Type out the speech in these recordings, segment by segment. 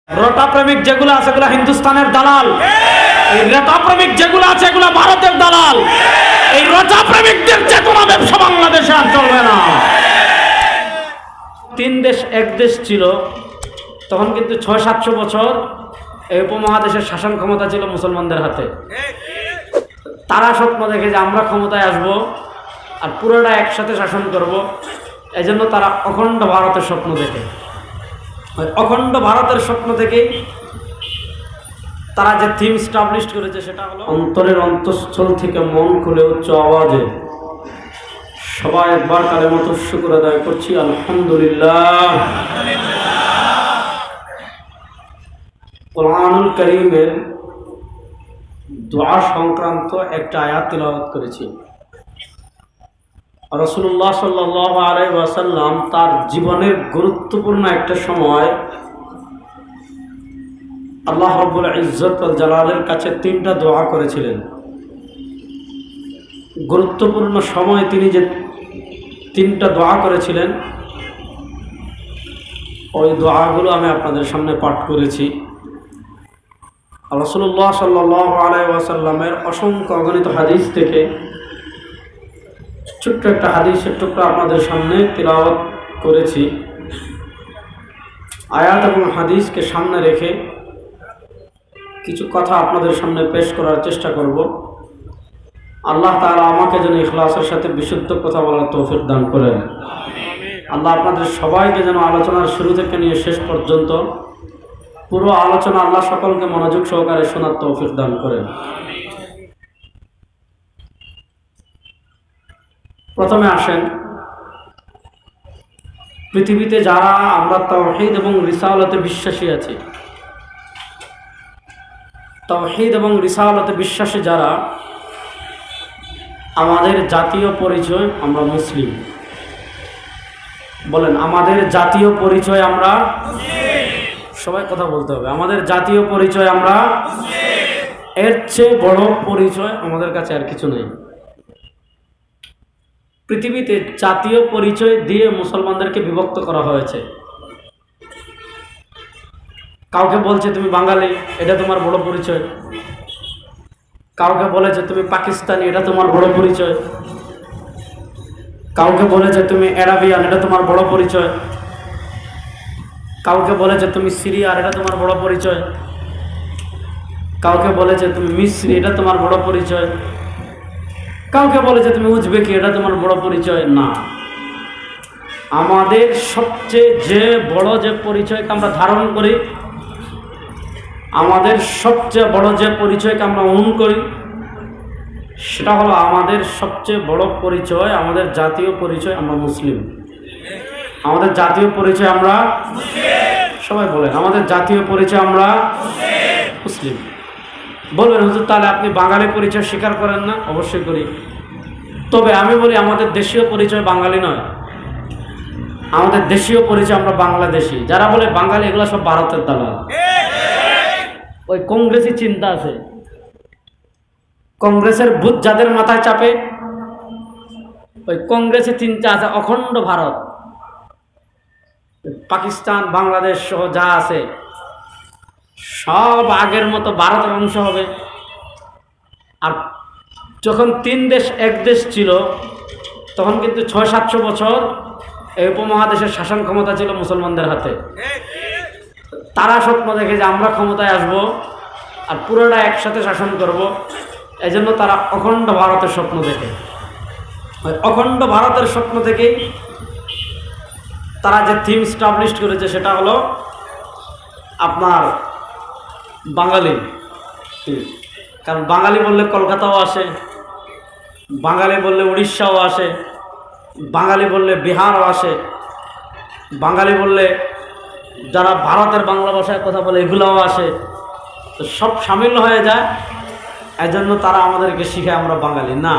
রটা প্রেমিক যেগুলো আছে এগুলো হিন্দুস্তানের দালাল, এই রটা প্রেমিক যেগুলো আছে এগুলো ভারতের দালাল। এই রটা প্রেমিকদের চেতনা ব্যবসা বাংলাদেশে আর চলবে না। তিন দেশ এক দেশ ছিল, তখন কিন্তু ৬০০-৭০০ বছর এই উপমহাদেশের শাসন ক্ষমতা ছিল মুসলমানদের হাতে। তারা স্বপ্ন দেখে যে আমরা ক্ষমতায় আসব আর পুরোটা একসাথে শাসন করব, এই জন্য তারা অখণ্ড ভারতের স্বপ্ন দেখে। অখণ্ড ভারতের স্বপ্ন থেকেই তারা যে থিম স্টাবলিশ করেছে সেটা হলো অন্তরের অন্তঃস্থল থেকে মন খুলে উচ্চ আওয়াজে সবাই একবার কালেমাত শুকর আদায় করছি, আলহামদুলিল্লাহ। কোরআনুল কারীমের দোয়া সংক্রান্ত একটা আয়াত তিলাওয়াত করেছি। রাসূলুল্লাহ সাল্লাল্লাহু আলাইহি ওয়াসাল্লাম তার জীবনের গুরুত্বপূর্ণ একটা সময় আল্লাহ রাব্বুল ইজ্জত ওয়াল জালালের কাছে 3টা দোয়া করেছিলেন। গুরুত্বপূর্ণ সময় তিনি যে 3টা দোয়া করেছিলেন, ওই দোয়াগুলো আমি আপনাদের সামনে পাঠ করেছি। রাসূলুল্লাহ সাল্লাল্লাহু আলাইহি ওয়াসাল্লামের অসংখ্য অগণিত হাদিস থেকে ছোট্ট একটা হাদিসের টুকরা আপনাদের সামনে তিলাওয়াত করেছি। আয়াত এবং হাদিসকে সামনে রেখে কিছু কথা আপনাদের সামনে পেশ করার চেষ্টা করব। আল্লাহ তাআলা আমাকে যেন ইখলাসের সাথে বিশুদ্ধ কথা বলার তৌফিক দান করেন। আল্লাহ আপনাদের সবাইকে যেন আলোচনার শুরু থেকে নিয়ে শেষ পর্যন্ত পুরো আলোচনা আল্লাহ সকলকে মনোযোগ সহকারে শোনার তৌফিক দান করেন। প্রথমে আসেন, পৃথিবীতে যারা আমরা তাওহীদ এবং রিসালাতে বিশ্বাসী আছি, তাওহীদ এবং রিসালাতে বিশ্বাসী যারা, আমাদের জাতীয় পরিচয় আমরা মুসলিম। বলেন, আমাদের জাতীয় পরিচয় আমরা সবাই কথা বলতে হবে। আমাদের জাতীয় পরিচয় আমরা, এর চেয়ে বড় পরিচয় আমাদের কাছে আর কিছু নেই। পৃথিবীতে জাতীয় পরিচয় দিয়ে মুসলমানদেরকে বিভক্ত করা হয়েছে। কাউকে বলছে তুমি বাঙালি, এটা তোমার বড় পরিচয়। কাউকে বলেছে তুমি পাকিস্তানি, এটা তোমার বড় পরিচয়। কাউকে বলেছে তুমি আরাবিয়ান, এটা তোমার বড় পরিচয়। কাউকে বলেছে তুমি সিরিয়ার, এটা তোমার বড় পরিচয়। কাউকে বলেছে তুমি মিশরি, এটা তোমার বড় পরিচয়। কাউকে বলেছে তুমি উজবেকি, এটা তোমার বড় পরিচয় না। আমাদের সবচেয়ে যে বড় যে পরিচয়কে আমরা ধারণ করি, আমাদের সবচেয়ে বড় যে পরিচয়কে আমরা অনুসরণ করি, সেটা হলো আমাদের সবচেয়ে বড় পরিচয়, আমাদের জাতীয় পরিচয় আমরা মুসলিম। আমাদের জাতীয় পরিচয় আমরা সবাই বলেন, আমাদের জাতীয় পরিচয় আমরা মুসলিম। বলবেন হুজুর তাহলে আপনি বাঙালি পরিচয় স্বীকার করেন না? অবশ্যই করি। তবে আমি বলি আমাদের দেশীয় পরিচয় বাঙালি নয়, আমাদের দেশীয় পরিচয় আমরা বাংলাদেশি। যারা বলে বাঙালি, এগুলো সব ভারতের দালাল। ওই কংগ্রেসি চিন্তা আছে, কংগ্রেসের ভূত যাদের মাথায় চাপে, ওই কংগ্রেসি চিন্তা আছে অখণ্ড ভারত, পাকিস্তান, বাংলাদেশ সহ যা আছে সব আগের মতো ভারতের অংশ হবে। আর যখন 3 দেশ এক দেশ ছিল, তখন কিন্তু ৬০০-৭০০ বছর এই উপমহাদেশের শাসন ক্ষমতা ছিল মুসলমানদের হাতে। তারা স্বপ্ন দেখে যে আমরা ক্ষমতায় আসব আর পুরোটা একসাথে শাসন করব, এই জন্য তারা অখণ্ড ভারতের স্বপ্ন দেখে। অখণ্ড ভারতের স্বপ্ন থেকেই তারা যে থিম স্টাবলিশ করেছে সেটা হলো আপনার বাঙালি। কারণ বাঙালি বললে কলকাতাও আসে, বাঙালি বললে উড়িষ্যাও আসে, বাঙালি বললে বিহারও আসে, বাঙালি বললে যারা ভারতের বাংলা ভাষায় কথা বলে এগুলোও আসে। তো সব সামিল হয়ে যায়, এজন্য তারা আমাদেরকে শিখায় আমরা বাঙালি না।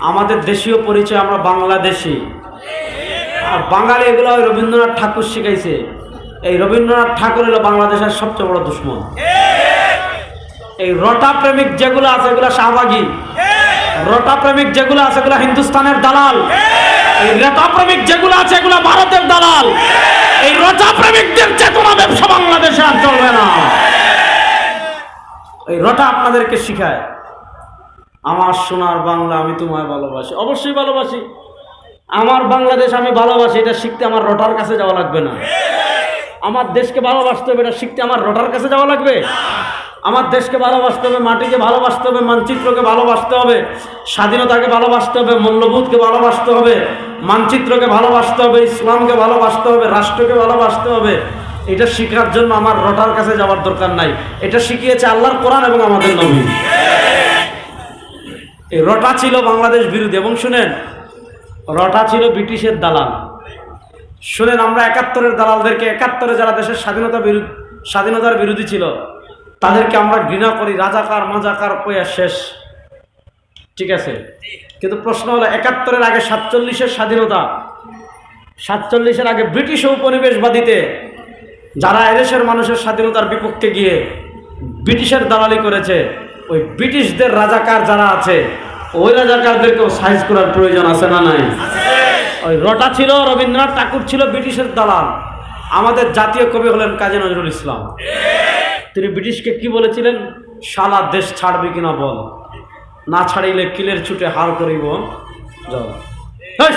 আমাদের দেশীয় পরিচয় আমরা বাংলাদেশি। আর বাঙালি এগুলো রবীন্দ্রনাথ ঠাকুর শিখাইছে। এই রবীন্দ্রনাথ ঠাকুর হলো বাংলাদেশের সবচেয়ে বড় দুশ্মন। এই রটা প্রেমিক যেগুলো আছে এগুলো শাহবাগী, রটা প্রেমিক যেগুলো আছে এগুলো হিন্দুস্তানের দালাল। এই রটা প্রেমিক যেগুলো আছে এগুলো ভারতের দালাল। এই রটা প্রেমিকদের চেতনা ব্যবসা বাংলাদেশে আর চলবে না। এই রটা আপনাদেরকে শিখায় আমার সোনার বাংলা আমি তোমায় ভালোবাসি। অবশ্যই ভালোবাসি, আমার বাংলাদেশ আমি ভালোবাসি। এটা শিখতে আমার রটার কাছে যাওয়া লাগবে না। আমার দেশকে ভালোবাসতে হবে, এটা শিখতে আমার রটার কাছে যাওয়া লাগবে। আমার দেশকে ভালোবাসতে হবে, মাটিকে ভালোবাসতে হবে, মানচিত্রকে ভালোবাসতে হবে, স্বাধীনতাকে ভালোবাসতে হবে, মূল্যবোধকে ভালোবাসতে হবে, মানচিত্রকে ভালোবাসতে হবে, ইসলামকে ভালোবাসতে হবে, রাষ্ট্রকে ভালোবাসতে হবে। এটা শেখার জন্য আমার রটার কাছে যাওয়ার দরকার নাই। এটা শিখিয়েছে আল্লাহর কোরআন এবং আমাদের নবী। এই রটা ছিল বাংলাদেশ বিরোধী। এবং শুনেন, রটা ছিল ব্রিটিশের দালাল। শুনেন, আমরা 71-এর দালালদেরকে, 71-এ যারা দেশের স্বাধীনতার বিরোধী ছিল তাদেরকে আমরা ঘৃণা করি, রাজাকার মাজাকার কইয়া শেষ। ঠিক আছে, কিন্তু প্রশ্ন হলো 71-এর আগে 47-এর স্বাধীনতা, 47-এর আগে ব্রিটিশ উপনিবেশবাদীতে যারা এদেশের মানুষের স্বাধীনতার বিপক্ষে গিয়ে ব্রিটিশের দালালি করেছে, ওই ব্রিটিশদের রাজাকার যারা আছে ওই রাজাকারদেরকেও সাইজ করার প্রয়োজন আছে না নাই? ওই রটা ছিল, রবীন্দ্রনাথ ঠাকুর ছিল ব্রিটিশের দালাল। আমাদের জাতীয় কবি হলেন কাজী নজরুল ইসলাম। তিনি ব্রিটিশকে কি বলেছিলেন? শালা দেশ ছাড়বি কিনা বল, না ছাড়িলে কিলের ছুটে হার করিব জল।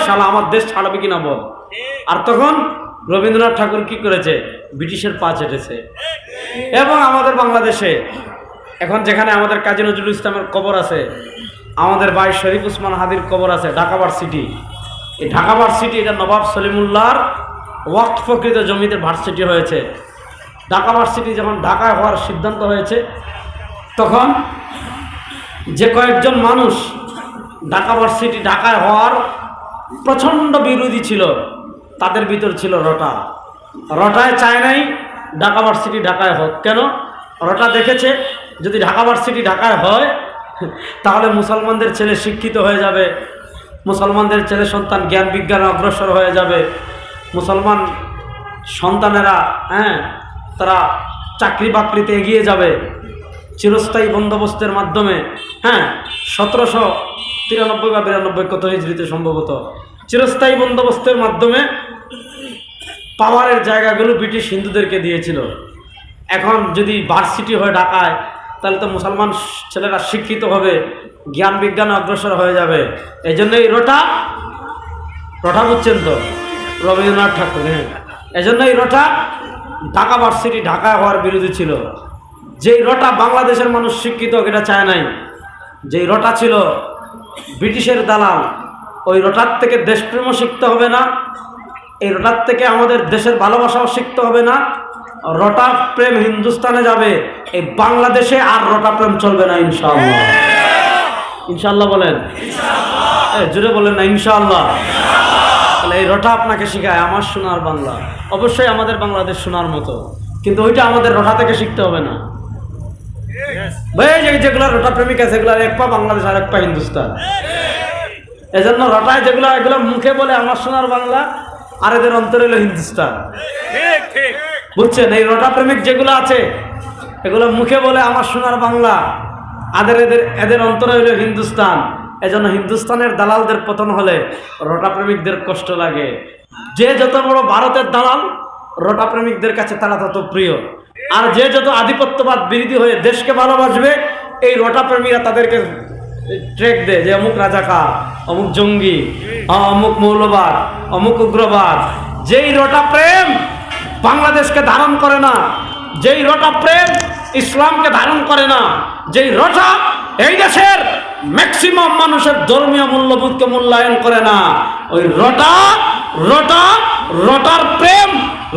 শালা আমার দেশ ছাড়বি কিনা বল। আর তখন রবীন্দ্রনাথ ঠাকুর কি করেছে? ব্রিটিশের পা চেটেছে। এবং আমাদের বাংলাদেশে এখন যেখানে আমাদের কাজী নজরুল ইসলামের কবর আছে, আমাদের ভাই শরীফ উসমান হাদির কবর আছে ঢাকা ভার্সিটি। এই ঢাকা ভার্সিটি এটা নবাব সলিমুল্লাহর ওয়াকফকৃত জমিতে ভার্সিটি হয়েছে। ঢাকা ভার্সিটি যখন ঢাকায় হওয়ার সিদ্ধান্ত হয়েছে, তখন যে কয়েকজন মানুষ ঢাকা ভার্সিটি ঢাকায় হওয়ার প্রচণ্ড বিরোধী ছিল, তাদের ভিতর ছিল রটা। রটায় চায় নাই ঢাকা ভার্সিটি ঢাকায় হোক। কেন? রটা দেখেছে যদি ঢাকা ভার্সিটি ঢাকায় হয় তাহলে মুসলমানদের ছেলে শিক্ষিত হয়ে যাবে, মুসলমানদের ছেলে সন্তান জ্ঞান বিজ্ঞানে অগ্রসর হয়ে যাবে, মুসলমান সন্তানেরা তারা চাকরি বাকরিতে এগিয়ে যাবে চিরস্থায়ী বন্দোবস্তের মাধ্যমে। 1793 বা 92 কত হিজরিতে সম্ভবত চিরস্থায়ী বন্দোবস্তের মাধ্যমে পাওয়ারের জায়গাগুলো ব্রিটিশ হিন্দুদেরকে দিয়েছিল। এখন যদি ভার্সিটি হয় ঢাকায়, তাহলে তো মুসলমান ছেলেরা শিক্ষিত হবে, জ্ঞান বিজ্ঞানে অগ্রসর হয়ে যাবে। এই জন্য এই রটা বুঝছেন তো, রবীন্দ্রনাথ ঠাকুর। এই জন্য এই রটা ঢাকা ভার্সিটি ঢাকায় হওয়ার বিরোধী ছিল। যেই রটা বাংলাদেশের মানুষ শিক্ষিত এটা চায় নাই, যেই রটা ছিল ব্রিটিশের দালাল, ওই রটার থেকে দেশপ্রেমও শিখতে হবে না, এই রটার থেকে আমাদের দেশের ভালোবাসাও শিখতে হবে না। রটা প্রেম হিন্দুস্তানে যাবে, এই বাংলাদেশে আর রটা প্রেম চলবে না ইনশাআল্লাহ। ইনশাআল্লাহ বলেন, জোরে বলেন না ইনশাআল্লাহ। তাহলে এই রটা আপনাকে শিখায় আমার সোনার বাংলা। অবশ্যই আমাদের বাংলাদেশ সোনার মতো, কিন্তু ওইটা আমাদের রটা থেকে শিখতে হবে না। যেগুলো রটা প্রেমিক আছে সেগুলো এক পা বাংলাদেশ আর এক পা হিন্দুস্তান। এজন্য রটায় যেগুলো এগুলো মুখে বলে আমার সোনার বাংলা, আর এদের অন্তরে হলো হিন্দুস্তান। বুঝছেন? এই রটা প্রেমিক যেগুলো আছে এগুলো মুখে বলে আমার সোনার বাংলা, এদের অন্তরে হলো হিন্দুস্তান। এজন্য হিন্দুস্তানের দালালদের পতন হলে রটা প্রেমিকদের কষ্ট লাগে। যে যত বড় ভারতের দালাল, রটা প্রেমিকদের কাছে তারা তত প্রিয়। আর যে যত আধিপত্যবাদ বিরোধী হয়ে দেশকে ভালোবাসবে, এই রটা প্রেমীরা তাদেরকে ট্রেক দেয় যে অমুক রাজাকার, অমুক জঙ্গি, অমুক মৌলবাদ, অমুক উগ্রবাদ। যেই রটা প্রেম বাংলাদেশকে ধারণ করে না, যেই রটা প্রেম ইসলামকে ধারণ করে না, যেই রটা এই দেশের ম্যাক্সিমাম মানুষের ধর্মীয় মূল্যবোধকে মূল্যায়ন করে না, ওই রটার প্রেম,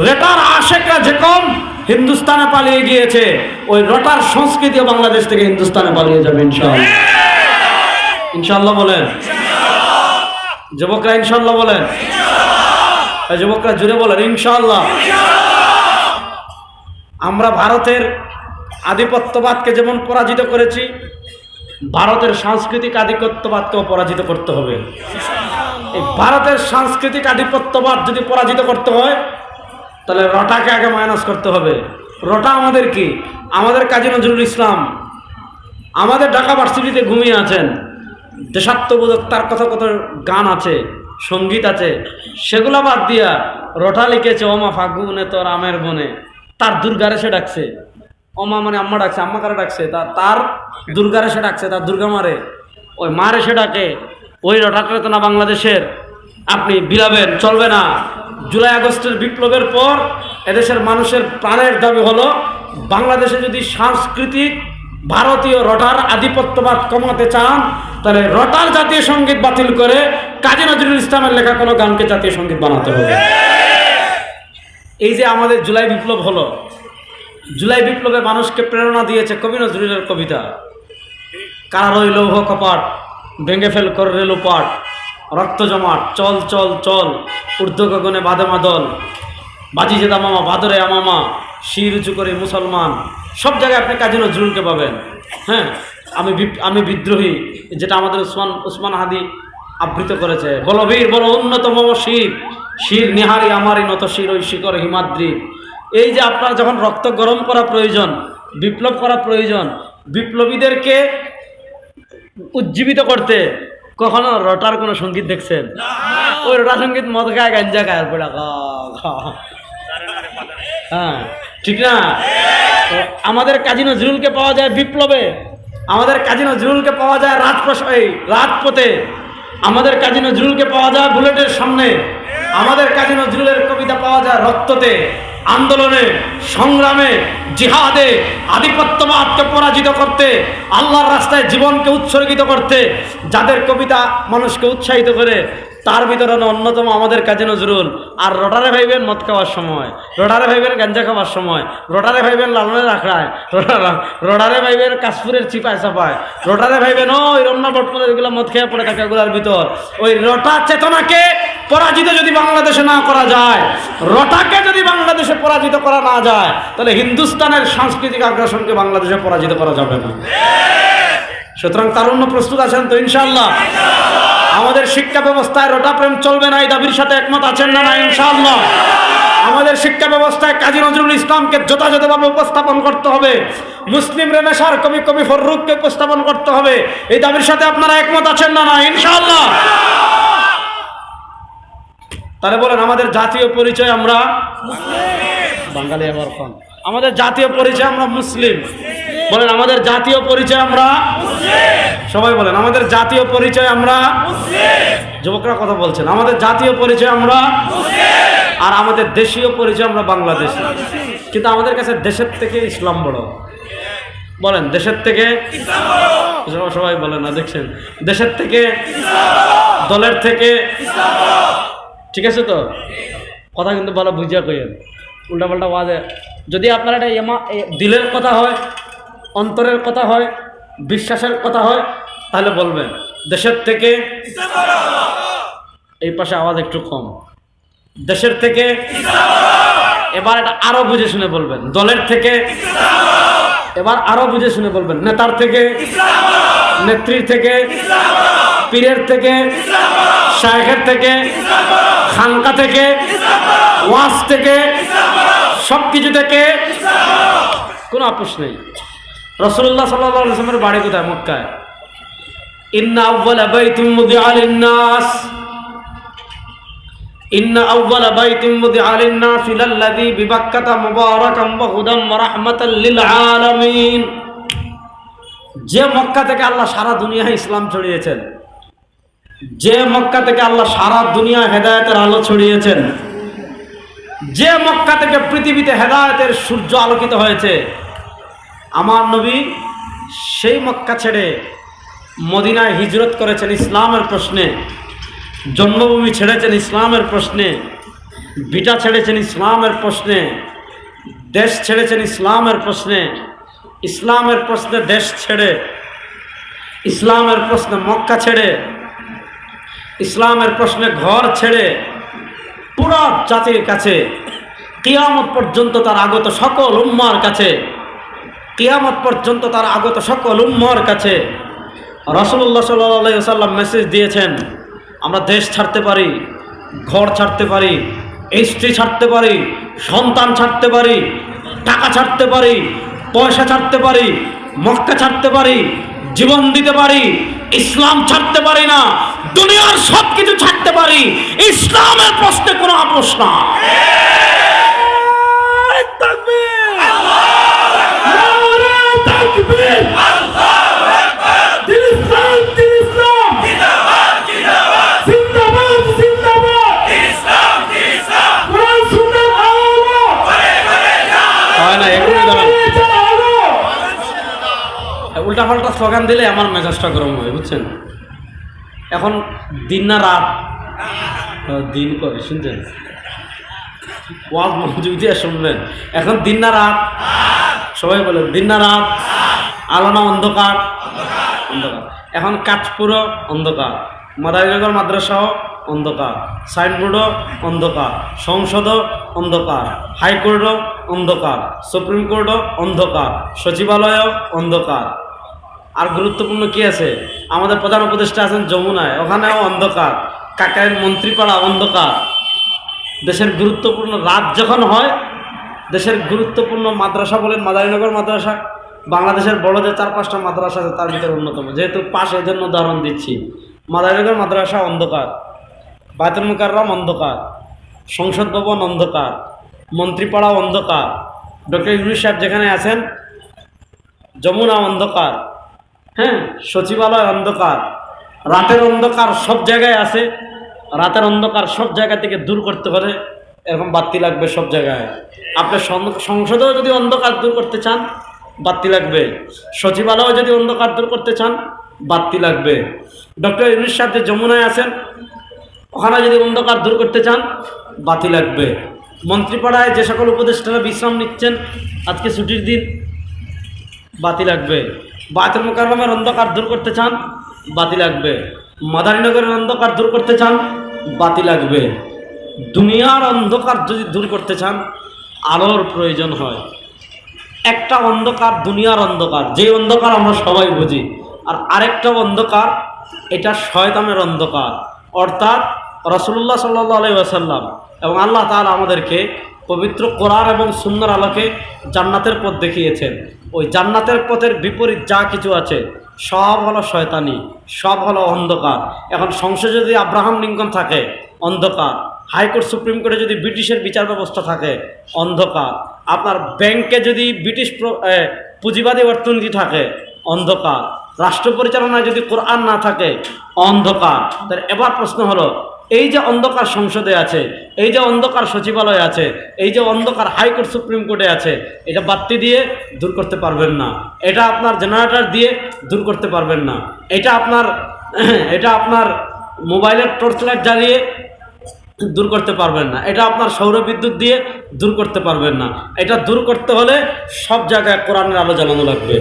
রটার আশেকরা যেরকম হিন্দুস্তানে পালিয়ে গিয়েছে, ওই রটার সংস্কৃতিও বাংলাদেশ থেকে হিন্দুস্তানে পালিয়ে যাবে ইনশাআল্লাহ। ইনশাআল্লাহ বলেন যুবকরা, ইনশাআল্লাহ বলেন। যুবকরা জুড়ে বলেন ইনশাআল্লাহ। আমরা ভারতের আধিপত্যবাদকে যেমন পরাজিত করেছি, ভারতের সাংস্কৃতিক আধিপত্যবাদকেও পরাজিত করতে হবে। এই ভারতের সাংস্কৃতিক আধিপত্যবাদ যদি পরাজিত করতে হয়, তাহলে রটাকে আগে মাইনাস করতে হবে। রটা আমাদের কি? আমাদের কাজী নজরুল ইসলাম আমাদের ঢাকা ভার্সিটিতে ঘুমিয়ে আছেন, দেশাত্মবোধক তার কত গান আছে, সঙ্গীত আছে, সেগুলো বাদ দিয়া রটা লিখেছে ওমা ফাগুনে তোর আমের বনে, তার দুর্গারে সে ডাকছে। ওমা মানে আম্মা ডাকছে, আম্মা কারে ডাকছে, তার দুর্গারে সে ডাকছে, তার দুর্গা মারে, ওই মারে সে ডাকে। ওই রটাটা তো না বাংলাদেশের, আপনি বিলাবেন, চলবে না। জুলাই আগস্টের বিপ্লবের পর এদেশের মানুষের প্রাণের দাবি হলো বাংলাদেশে যদি সাংস্কৃতিক ভারতীয় রটার আধিপত্যবাদ কমাতে চান তাহলে রটার জাতীয় সঙ্গীত বাতিল করে কাজী নজরুল ইসলামের লেখা কোনো গানকে জাতীয় সঙ্গীত বানাতে হবে। এই যে আমাদের জুলাই বিপ্লব হলো, জুলাই বিপ্লবে মানুষকে প্রেরণা দিয়েছে কবি নজরুলের কবিতা, কারারই লৌহ কপাট ভেঙে ফেল করে রেলুপাট, রক্ত জমাট চল চল চল, ঊর্ধ্ব গগনে বাদে মাদল, বাজি জেদা মামা বাদরে আমামা, শির উঁচু করে মুসলমান। সব জায়গায় আপনি কাজী নজরুলকে পাবেন। হ্যাঁ, আমি বিদ্রোহী, যেটা আমাদের উসমান হাদি আবৃত করেছে। বলবীর বড় উন্নত মম শির, শির নিহারি আমারই নত শির ওই শিকর হিমাদ্রি। এই যে আপনার যখন রক্ত গরম করা প্রয়োজন, বিপ্লব করা প্রয়োজন, বিপ্লবীদেরকে উজ্জীবিত করতে কখনো রটার কোনো সঙ্গীত দেখছেন? ওই রটা সঙ্গীত মদ খায়, গাঞ্জা খায়, পড়া হ্যাঁ, ঠিক না? আমাদের কাজী নজরুলকে পাওয়া যায় বিপ্লবে, আমাদের কাজী নজরুলকে পাওয়া যায় রাজপথে, আমাদের কাজী নজরুলকে পাওয়া যায় বুলেটের সামনে, আমাদের কাজী নজরুলের কবিতা পাওয়া যায় রক্ততে, আন্দোলনে, সংগ্রামে, জিহাদে, আধিপত্যবাদকে পরাজিত করতে, আল্লাহর রাস্তায় জীবনকে উৎসর্গিত করতে। যাদের কবিতা মানুষকে উৎসাহিত করে তার ভিতরে অন্যতম আমাদের কাজী নজরুল। আর রটারে ভাইবেন মদ খাওয়ার সময়, রটারে ভাইবেন গাঞ্জা খাওয়ার সময়, রটারে ভাইবেন লালনের আখড়ায়, রটারে ভাইবেন কাশপুরের চিপায় চাপায়, রটারে ভাইবেন ওই রমনা বটপুরের এগুলো মদ খেয়ে পড়ে থাকে এগুলোর ভিতর। ওই রটা চেতনাকে পরাজিত যদি বাংলাদেশে না করা যায়, রটাকে যদি বাংলাদেশে পরাজিত করা না যায়, তাহলে হিন্দুস্তানের সাংস্কৃতিক আগ্রাসনকে বাংলাদেশে পরাজিত করা যাবে না। সুতরাং তারুণ্য প্রস্তুত আছেন তো ইনশাআল্লাহ? আমাদের শিক্ষা ব্যবস্থায় রটা প্রেম চলবে না, এই দাবির সাথে একমত আছেন না? না ইনশাআল্লাহ। আমাদের শিক্ষা ব্যবস্থায় কাজী নজরুল ইসলামকে যথাযথভাবে উপস্থাপন করতে হবে, মুসলিম রেনেসার কবি ফররুখকে উপস্থাপন করতে হবে, এই দাবির সাথে আপনারা একমত আছেন না? না ইনশাআল্লাহ। তাহলে বলেন আমাদের জাতীয় পরিচয় আমরা বাঙালি, আবার কম, আমাদের জাতীয় পরিচয় আমরা মুসলিম। বলেন আমাদের জাতীয় পরিচয় আমরা সবাই বলেন আমাদের জাতীয় পরিচয় আমরা যুবকরা কথা বলছেন, আমাদের জাতীয় পরিচয় আমরা, আর আমাদের দেশীয় পরিচয় আমরা বাংলাদেশী। কিন্তু আমাদের কাছে দেশের থেকে ইসলাম বড়। বলেন দেশের থেকে, সবাই বলেন না, দেখছেন, দেশের থেকে, দলের থেকে, ঠিক আছে তো? কথা কিন্তু ভালো বুঝিয়া কইেন, উল্টাপাল্টা ওয়াজে যদি আপনার এটা দিলের কথা হয়, অন্তরের কথা হয়, বিশ্বাসের কথা হয়, তাহলে বলবেন দেশের থেকে। এই পাশে আওয়াজ একটু কম, দেশের থেকে। এবার এটা আরো বুঝে শুনে বলবেন, দলের থেকে। এবার আরো বুঝে শুনে বলবেন, নেতার থেকে, নেত্রীর থেকে, পীরের থেকে, শায়েখের থেকে, খানকা থেকে, ওয়াজ থেকে, সব কিছু থেকে, কোনো আপোষ নেই। রাসূলুল্লাহ সাল্লাল্লাহু আলাইহি ওয়াসাল্লামের বাড়ি কোথায়? মক্কায়। ইন্না আউওয়ালা বাইতিন মুদিআ লিন-নাস, ইন্না আউওয়ালা বাইতিন মুদিআ লিন-নাস লাল্লাযী বিবাক্কাতা মুবারাকান ওয়া হুদাম ওয়া রাহমাতাল লিল আলামিন। যে মক্কা থেকে আল্লাহ সারা দুনিয়ায় ইসলাম ছড়িয়েছেন, যে মক্কা থেকে আল্লাহ সারা দুনিয়ায় হেদায়েতের আলো ছড়িয়েছেন, যে মক্কা থেকে পৃথিবীতে হেদায়েতের সূর্য আলোকিত হয়েছে, আমার নবী সেই মক্কা ছেড়ে মদিনায় হিজরত করেছেন ইসলামের প্রশ্নে, জন্মভূমি ছেড়েছেন ইসলামের প্রশ্নে, ভিটা ছেড়েছেন ইসলামের প্রশ্নে, দেশ ছেড়েছেন ইসলামের প্রশ্নে, ইসলামের প্রশ্নে দেশ ছেড়ে, ইসলামের প্রশ্নে মক্কা ছেড়ে, ইসলামের প্রশ্নে ঘর ছেড়ে পুরো জাতির কাছে, কিয়ামত পর্যন্ত তার আগত সকল উম্মার কাছে, কিয়ামত পর্যন্ত তার আগত সকল উম্মার কাছে রাসূলুল্লাহ সাল্লাল্লাহু আলাইহি ওয়াসাল্লাম মেসেজ দিয়েছেন, আমরা দেশ ছাড়তে পারি, ঘর ছাড়তে পারি, স্ত্রী ছাড়তে পারি, সন্তান ছাড়তে পারি, টাকা ছাড়তে পারি, পয়সা ছাড়তে পারি, মক্কা ছাড়তে পারি, জীবন দিতে পারি, ইসলাম ছাড়তে পারি না, দুনিয়ার সবকিছু ছাড়তে পারি, ইসলামের প্রশ্নে কোনো আপোষ না। উল্টা পাল্টা স্লোগান দিলে আমার মেজাজটা গরম হয়, বুঝছেন? এখন দিন না রাত, দিন করে শুনছেন, ওয়াজ মনোযোগ দিয়ে শুনবেন। এখন দিন না রাত, সবাই বলে দিন না রাত, আলো না অন্ধকার, অন্ধকার। এখন কাঠপুরও অন্ধকার, মাদারীনগর মাদ্রাসাও অন্ধকার, সাইনবোর্ডও অন্ধকার, সংসদও অন্ধকার, হাইকোর্টও অন্ধকার, সুপ্রিম কোর্টও অন্ধকার, সচিবালয়ও অন্ধকার। আর গুরুত্বপূর্ণ কি আছে? আমাদের প্রধান উপদেষ্টা আছেন যমুনায়, ওখানেও অন্ধকার। কাকায়ের মন্ত্রীপাড়া অন্ধকার। দেশের গুরুত্বপূর্ণ রাত যখন হয়, দেশের গুরুত্বপূর্ণ মাদ্রাসা বলেন, মাদারীনগর মাদ্রাসা বাংলাদেশের বড় যে 4-5টা মাদ্রাসা আছে তার ভিতরে অন্যতম, যেহেতু পাশে এজন্য উদাহরণ দিচ্ছি। মাদারীনগর মাদ্রাসা অন্ধকার, বায়তুল মুকাররম অন্ধকার, সংসদ ভবন অন্ধকার, মন্ত্রীপাড়া অন্ধকার, ডক্টর ইউনূস সাহেব যেখানে আছেন যমুনা অন্ধকার, হ্যাঁ, সচিবালয় অন্ধকার। রাতের অন্ধকার সব জায়গায় আছে, রাতের অন্ধকার সব জায়গা থেকে দূর করতে পারে, এরকম বাতি লাগবে সব জায়গায়। আপনার সংসদেও যদি অন্ধকার দূর করতে চান বাতি লাগবে, সচিবালয়েও যদি অন্ধকার দূর করতে চান বাতি লাগবে। ডক্টর ইউনূস সাহেব যে যমুনায় আছেন ওখানে যদি অন্ধকার দূর করতে চান বাতি লাগবে। মন্ত্রীপাড়ায় যে সকল উপদেষ্টারা বিশ্রাম নিচ্ছেন, আজকে ছুটির দিন, বাতি লাগবে। বায়তুল মুকাররমের অন্ধকার দূর করতে চান বাতি লাগবে। মাদারীনগরের অন্ধকার দূর করতে চান বাতি লাগবে। দুনিয়ার অন্ধকার যদি দূর করতে চান আলোর প্রয়োজন হয়। একটা অন্ধকার দুনিয়ার অন্ধকার, যে অন্ধকার আমরা সবাই বুঝি, আর আরেকটা অন্ধকার এটা শয়তানের অন্ধকার। অর্থাৎ রাসূলুল্লাহ সাল্লাল্লাহু আলাইহি ওয়াসাল্লাম এবং আল্লাহ তাআলা আমাদেরকে পবিত্র কোরআন এবং সুন্নাহর আলোকে জান্নাতের পথ দেখিয়েছেন। ওই জান্নাতের পথের বিপরীত যা কিছু আছে সব হলো শয়তানি, সব হলো অন্ধকার। এখন সংসদে যদি আব্রাহাম লিঙ্কন থাকে অন্ধকার, হাইকোর্ট সুপ্রিম কোর্টে যদি ব্রিটিশের বিচার ব্যবস্থা থাকে অন্ধকার, আপনার ব্যাংকে যদি ব্রিটিশ পুঁজিবাদী অর্থনীতি থাকে অন্ধকার, রাষ্ট্র পরিচালনায় যদি কোরআন না থাকে অন্ধকার। তার এবার প্রশ্ন হলো, এই যে অন্ধকার সংসদে আছে, এই যে অন্ধকার সচিবালয়ে আছে, এই যে অন্ধকার হাইকোর্ট সুপ্রিম কোর্টে আছে, এটা বাতি দিয়ে দূর করতে পারবেন না, এটা আপনার জেনারেটর দিয়ে দূর করতে পারবেন না, এটা আপনার মোবাইলের টর্চ লাইট জ্বালিয়ে দূর করতে পারবেন না, এটা আপনার সৌর বিদ্যুৎ দিয়ে দূর করতে পারবেন না। এটা দূর করতে হলে সব জায়গায় কোরআনের আলো জ্বালানো লাগবে।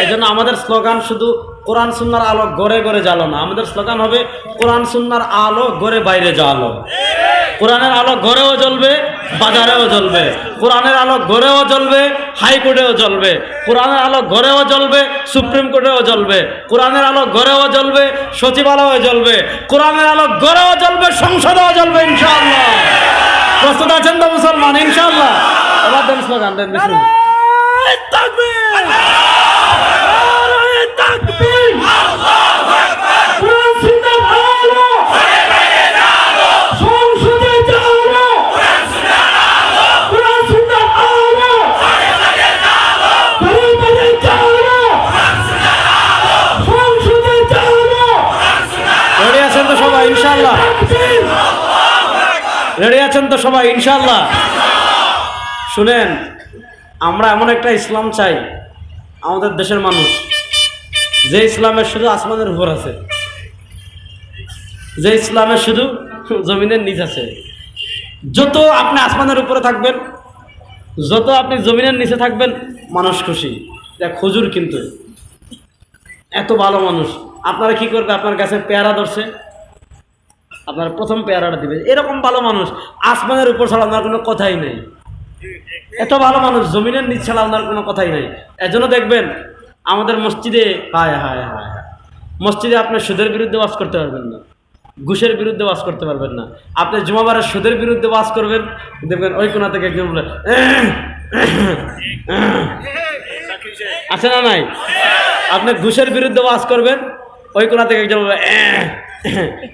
এই জন্য আমাদের স্লোগান শুধু কোরআন সুন্নাহর আলো ঘরে ঘরে জ্বালো না, আমাদের স্লোগান হবে কোরআন সুন্নাহর আলো ঘরে বাইরে জ্বালো। কোরআনের আলো ঘরেও জ্বলবে, বাজারেও জ্বলবে। কোরআনের আলো ঘরেও জ্বলবে, হাইকোর্টেও জ্বলবে। কোরআনের আলো ঘরেও জ্বলবে, সুপ্রিম কোর্টেও জ্বলবে। কোরআনের আলো ঘরেও জ্বলবে, সচিবালয়েও জ্বলবে। কোরআনের আলো ঘরেও জ্বলবে, সংসদেও জ্বলবে ইনশাআল্লাহ। প্রস্তুত আছেন তো মুসলমান? ইনশাআল্লাহ। এবার দেন স্লোগান, দেন বিসমিল্লাহ। ইনশাআল্লাহ রেডি আছেন তো সবাই? ইনশাআল্লাহ। শুনেন, আমরা এমন একটা ইসলাম চাই আমাদের দেশের মানুষ, যে ইসলামের শুধু আসমানের উপর আছে, যে ইসলামের শুধু জমিনের নিচ আছে। যত আপনি আসমানের উপরে থাকবেন, যত আপনি জমিনের নিচে থাকবেন, মানুষ খুশি। দেখ হুজুর কিন্তু এত ভালো মানুষ, আপনারা কি করবে? আপনার কাছে পেয়ারা ধরছে, আপনার প্রথম পেয়ারাটা দিবে। এরকম ভালো মানুষ আসমানের উপর ছাড়া আপনার কোনো কথাই নেই। এত ভালো মানুষ জমিনের নিচ ছাড়া আপনার কোনো কথাই নেই। এজন্য দেখবেন আমাদের মসজিদে হায় হায় হায় হায়, মসজিদে আপনি সুদের বিরুদ্ধে ওয়াজ করতে পারবেন না, ঘুষের বিরুদ্ধে ওয়াজ করতে পারবেন না। আপনি জুমাবারের সুদের বিরুদ্ধে ওয়াজ করবেন, দেখবেন ওই কোণা থেকে একজন বলে আছে না নাই? আপনি ঘুষের বিরুদ্ধে ওয়াজ করবেন, ওই কোণা থেকে একজন বলবে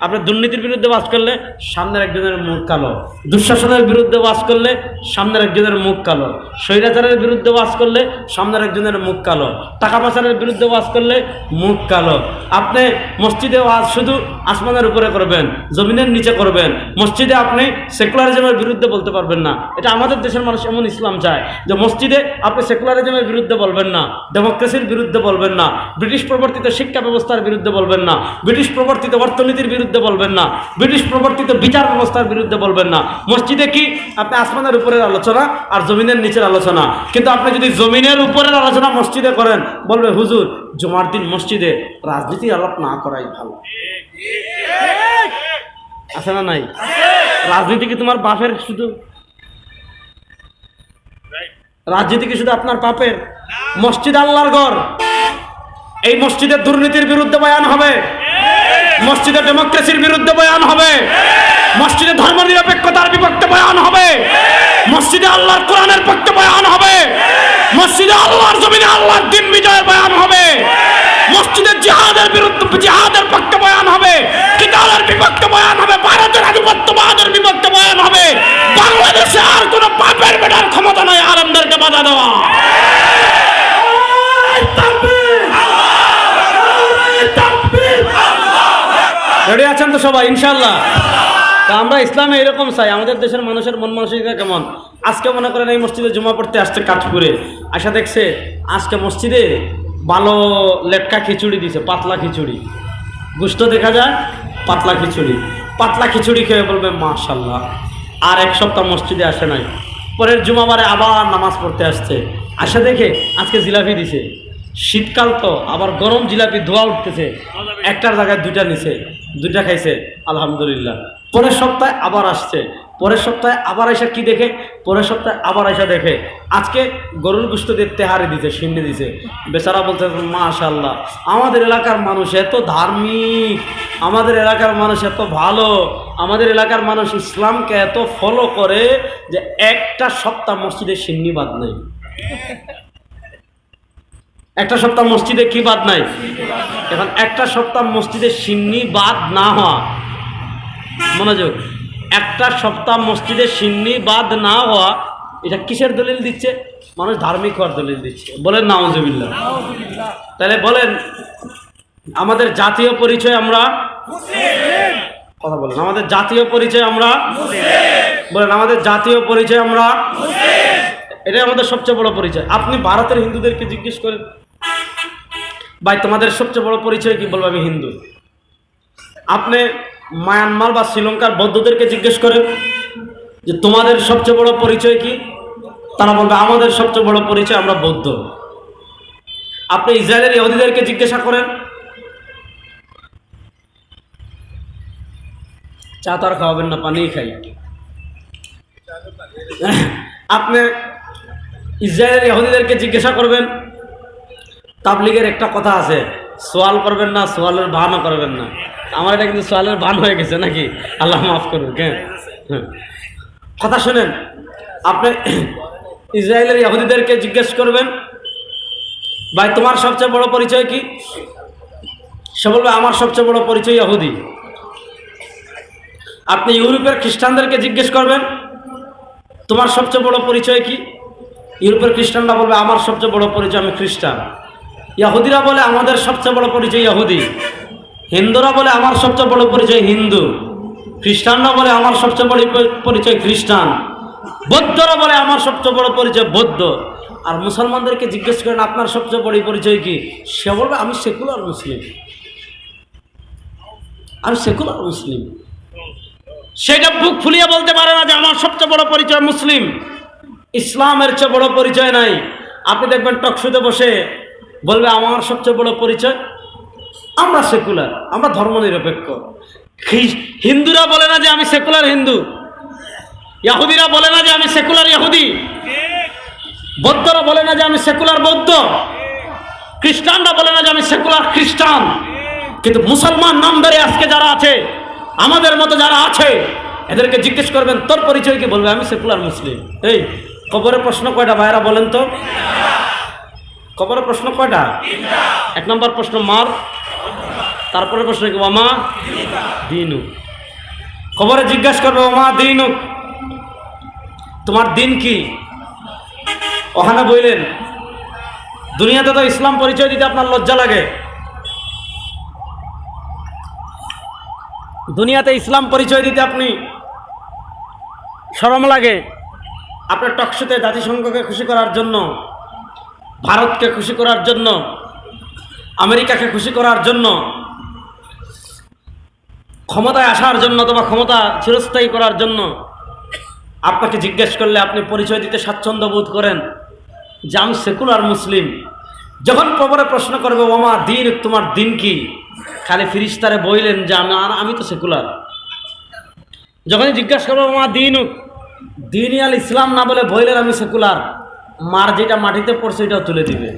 আপনার দুর্নীতির বিরুদ্ধে ওয়াজ করলে সামনের একজনের মুখ কালো, দুঃশাসনের বিরুদ্ধে ওয়াজ করলে সামনের একজনের মুখ কালো, স্বৈরাচারের বিরুদ্ধে ওয়াজ করলে সামনের একজনের মুখ কালো, টাকা পাচারের বিরুদ্ধে ওয়াজ করলে মুখ কালো। আপনি মসজিদে ওয়াজ শুধু আসমানের উপরে করবেন, জমিনের নিচে করবেন। মসজিদে আপনি সেকুলারিজমের বিরুদ্ধে বলতে পারবেন না। এটা আমাদের দেশের মানুষ এমন ইসলাম চায় যে মসজিদে আপনি সেকুলারিজমের বিরুদ্ধে বলবেন না, ডেমোক্রেসির বিরুদ্ধে বলবেন না, ব্রিটিশ প্রবর্তিত শিক্ষা ব্যবস্থার বিরুদ্ধে বলবেন না, ব্রিটিশ প্রবর্তিত অর্থনীতির বিরুদ্ধে বলবেন না, ব্রিটিশ প্রবর্তিত বিচার ব্যবস্থার বিরুদ্ধে বলবেন না। মসজিদে কি আপনি আসমানের উপরের আলোচনা আর জমিনের নিচের আলোচনা। কিন্তু আপনি যদি জমিনের উপরের আলোচনা মসজিদে করেন, বলবে হুজুর জুমার দিন মসজিদে রাজনীতি আলাপ না করাই ভালো। আছে না নাই? রাজনীতি কি তোমার বাপের শুধু? রাজনীতি কি শুধু আপনার বাপের? মসজিদ আল্লাহর ঘর। এই মসজিদে দুর্নীতির বিরুদ্ধে বয়ান হবে, মসজিদে ডেমোক্রেসির বিরুদ্ধে বয়ান হবে, মসজিদে ধর্মনিরপেক্ষতার বিপক্ষে বয়ান হবে, মসজিদে আল্লাহর কোরআনের পক্ষে বয়ান হবে, মসজিদে আল্লাহর জমিনে আল্লাহর দ্বীন বিজয়ের বয়ান হবে, মসজিদে জিহাদের বিরুদ্ধে জিহাদের পক্ষে বয়ান হবে, কিতাবের বিপক্ষে বয়ান হবে, ভারতের আধিপত্যবাদের বিপক্ষে বয়ান হবে। বাংলাদেশে আর কোনো বাপের বেটার ক্ষমতা নাই আলেমদেরকে বাধা দেওয়া। রেডি আছেন তো সবাই ইনশাআল্লাহ? তা আমরা ইসলামে এরকম চাই। আমাদের দেশের মানুষের মন মানসিকতা কেমন? আজকে মনে করেন এই মসজিদে জুমা পড়তে আসছে কাঠপুরে, আশা দেখছে আজকে মসজিদে ভালো লেটকা খিচুড়ি দিছে, পাতলা খিচুড়ি, গুস্ত দেখা যায়, পাতলা খিচুড়ি, পাতলা খিচুড়ি খেয়ে বলবে মাশাআল্লাহ। আর এক সপ্তাহ মসজিদে আসে নাই, পরের জুমাবারে আবার নামাজ পড়তে আসছে, আশা দেখে আজকে জিলাপি দিছে, শীতকাল তো আবার গরম জিলাপি ধোয়া উঠতেছে, একটার জায়গায় দুইটা নিছে, দুইটা খাইছে আলহামদুলিল্লাহ। পরের সপ্তাহে আবার আসছে, পরের সপ্তাহে আবার এসে কি দেখে, পরের সপ্তাহে আবার এসে দেখে আজকে গরুর গোশত দিয়ে তেহারি দিছে, সিন্নি দিছে। বেচারা বলতে মাশাআল্লাহ, আমাদের এলাকার মানুষ এত ধার্মিক, আমাদের এলাকার মানুষ এত ভালো, আমাদের এলাকার মানুষ ইসলামকে এত ফলো করে যে একটা সপ্তাহ মসজিদে সিন্নি বাদ নেই। একটা সপ্তাহ মসজিদে কি বাদ নাই? এখন একটা সপ্তাহ মসজিদে সিন্নি বাদ না হওয়া, মনোযোগ, একটা সপ্তাহ মসজিদে সিন্নি বাদ না হওয়া, এটা কিসের দলিল দিচ্ছে? মানুষ ধার্মিক হওয়ার দলিল দিচ্ছে। বলেন নাউজুবিল্লাহ। তাহলে বলেন আমাদের জাতীয় পরিচয় আমরা কথা বলেন, আমাদের জাতীয় পরিচয় আমরা বলেন, আমাদের জাতীয় পরিচয় আমরা, এটাই আমাদের সবচেয়ে বড় পরিচয়। আপনি ভারতের হিন্দুদেরকে জিজ্ঞেস করেন, ভাই তোমাদের সবচেয়ে বড় পরিচয় কি? বলবো আমি হিন্দু। আপনি মায়ানমার বা শ্রীলঙ্কার বৌদ্ধদেরকে জিজ্ঞেস করেন যে তোমাদের সবচেয়ে বড় পরিচয় কি? তারা বলবে আমাদের সবচেয়ে বড় পরিচয় আমরা বৌদ্ধ। আপনি ইসরায়েলের ইহুদিদেরকে জিজ্ঞাসা করেন, চা তো আর খাওয়াবেন না, পানিই খাই। আপনি ইসরায়েলের ইহুদিদেরকে জিজ্ঞাসা করবেন, তাবলীগের একটা কথা আছে, সোয়াল করবেন না, সোয়ালের ভানও করবেন না। আমার এটা কিন্তু সোয়ালের ভান হয়ে গেছে নাকি, আল্লাহ মাফ করুন। হ্যাঁ, কথা শুনেন, আপনি ইসরায়েলের ইহুদিদেরকে জিজ্ঞেস করবেন, ভাই তোমার সবচেয়ে বড় পরিচয় কি? সে বলবে আমার সবচেয়ে বড় পরিচয় ইহুদি। আপনি ইউরোপের খ্রিস্টানদেরকে জিজ্ঞেস করবেন, তোমার সবচেয়ে বড় পরিচয় কি? ইউরোপের খ্রিস্টানরা বলবে আমার সবচেয়ে বড় পরিচয় আমি খ্রিস্টান। ইহুদিরা বলে আমাদের সবচেয়ে বড় পরিচয় ইহুদি। হিন্দুরা বলে আমার সবচেয়ে বড় পরিচয় হিন্দু। খ্রিস্টানরা বলে আমার সবচেয়ে বড় পরিচয় খ্রিস্টান। বৌদ্ধরা বলে আমার সবচেয়ে বড় পরিচয় বৌদ্ধ। আর মুসলমানদেরকে জিজ্ঞেস করেন আপনার সবচেয়ে বড় পরিচয় কি? সে বলবে আমি সেকুলার মুসলিম, আমি সেকুলার মুসলিম। সেটা বুক ফুলিয়ে বলতে পারে না যে আমার সবচেয়ে বড় পরিচয় মুসলিম। ইসলামের চেয়ে বড় পরিচয় নাই। আপনি দেখবেন টকশোতে বসে বলবে আমার সবচেয়ে বড় পরিচয় আমরা সেকুলার, আমরা ধর্মনিরপেক্ষ। হিন্দুরা বলে না যে আমি সেকুলার হিন্দু, ইহুদিরা বলে না যে আমি সেকুলার ইহুদি, বৌদ্ধরা বলে না যে আমি সেকুলার বৌদ্ধ, খ্রিস্টানরা বলে না যে আমি সেকুলার খ্রিস্টান। কিন্তু মুসলমান নামধারী আজকে যারা আছে, আমাদের মতো যারা আছে, এদেরকে জিজ্ঞেস করবেন তোর পরিচয় কি? বলবে আমি সেকুলার মুসলিম। এই কবরের প্রশ্ন কয়টা ভাইরা বলেন তো? কবরের প্রশ্ন কয়টা? এক নম্বর প্রশ্ন মার, তারপরে প্রশ্ন কি ওমা দিনুক, খবরে জিজ্ঞাসা করবে ওমা দিনুক, তোমার দিন কি? ওখানে বললেন দুনিয়াতে তো ইসলাম পরিচয় দিতে আপনার লজ্জা লাগে, দুনিয়াতে ইসলাম পরিচয় দিতে আপনি শরম লাগে। আপনার টকশোতে জাতিসংঘকে খুশি করার জন্য, ভারতকে খুশি করার জন্য, আমেরিকাকে খুশি করার জন্য, ক্ষমতায় আসার জন্য অথবা ক্ষমতা চিরস্থায়ী করার জন্য আপনাকে জিজ্ঞেস করলে আপনি পরিচয় দিতে স্বাচ্ছন্দ্য বোধ করেন যে আমি সেকুলার মুসলিম। যখন কবরে প্রশ্ন করবে ওমা দিন, তোমার দিন কি? খালি ফিরিস্তারে বললেন যে আমি তো সেকুলার। যখনই জিজ্ঞাসা করবো ওমা দিন, দিনই আল ইসলাম না বলে বললেন আমি সেকুলার, মার যেটা মাটিতে পড়ছে এটাও তুলে দিবে।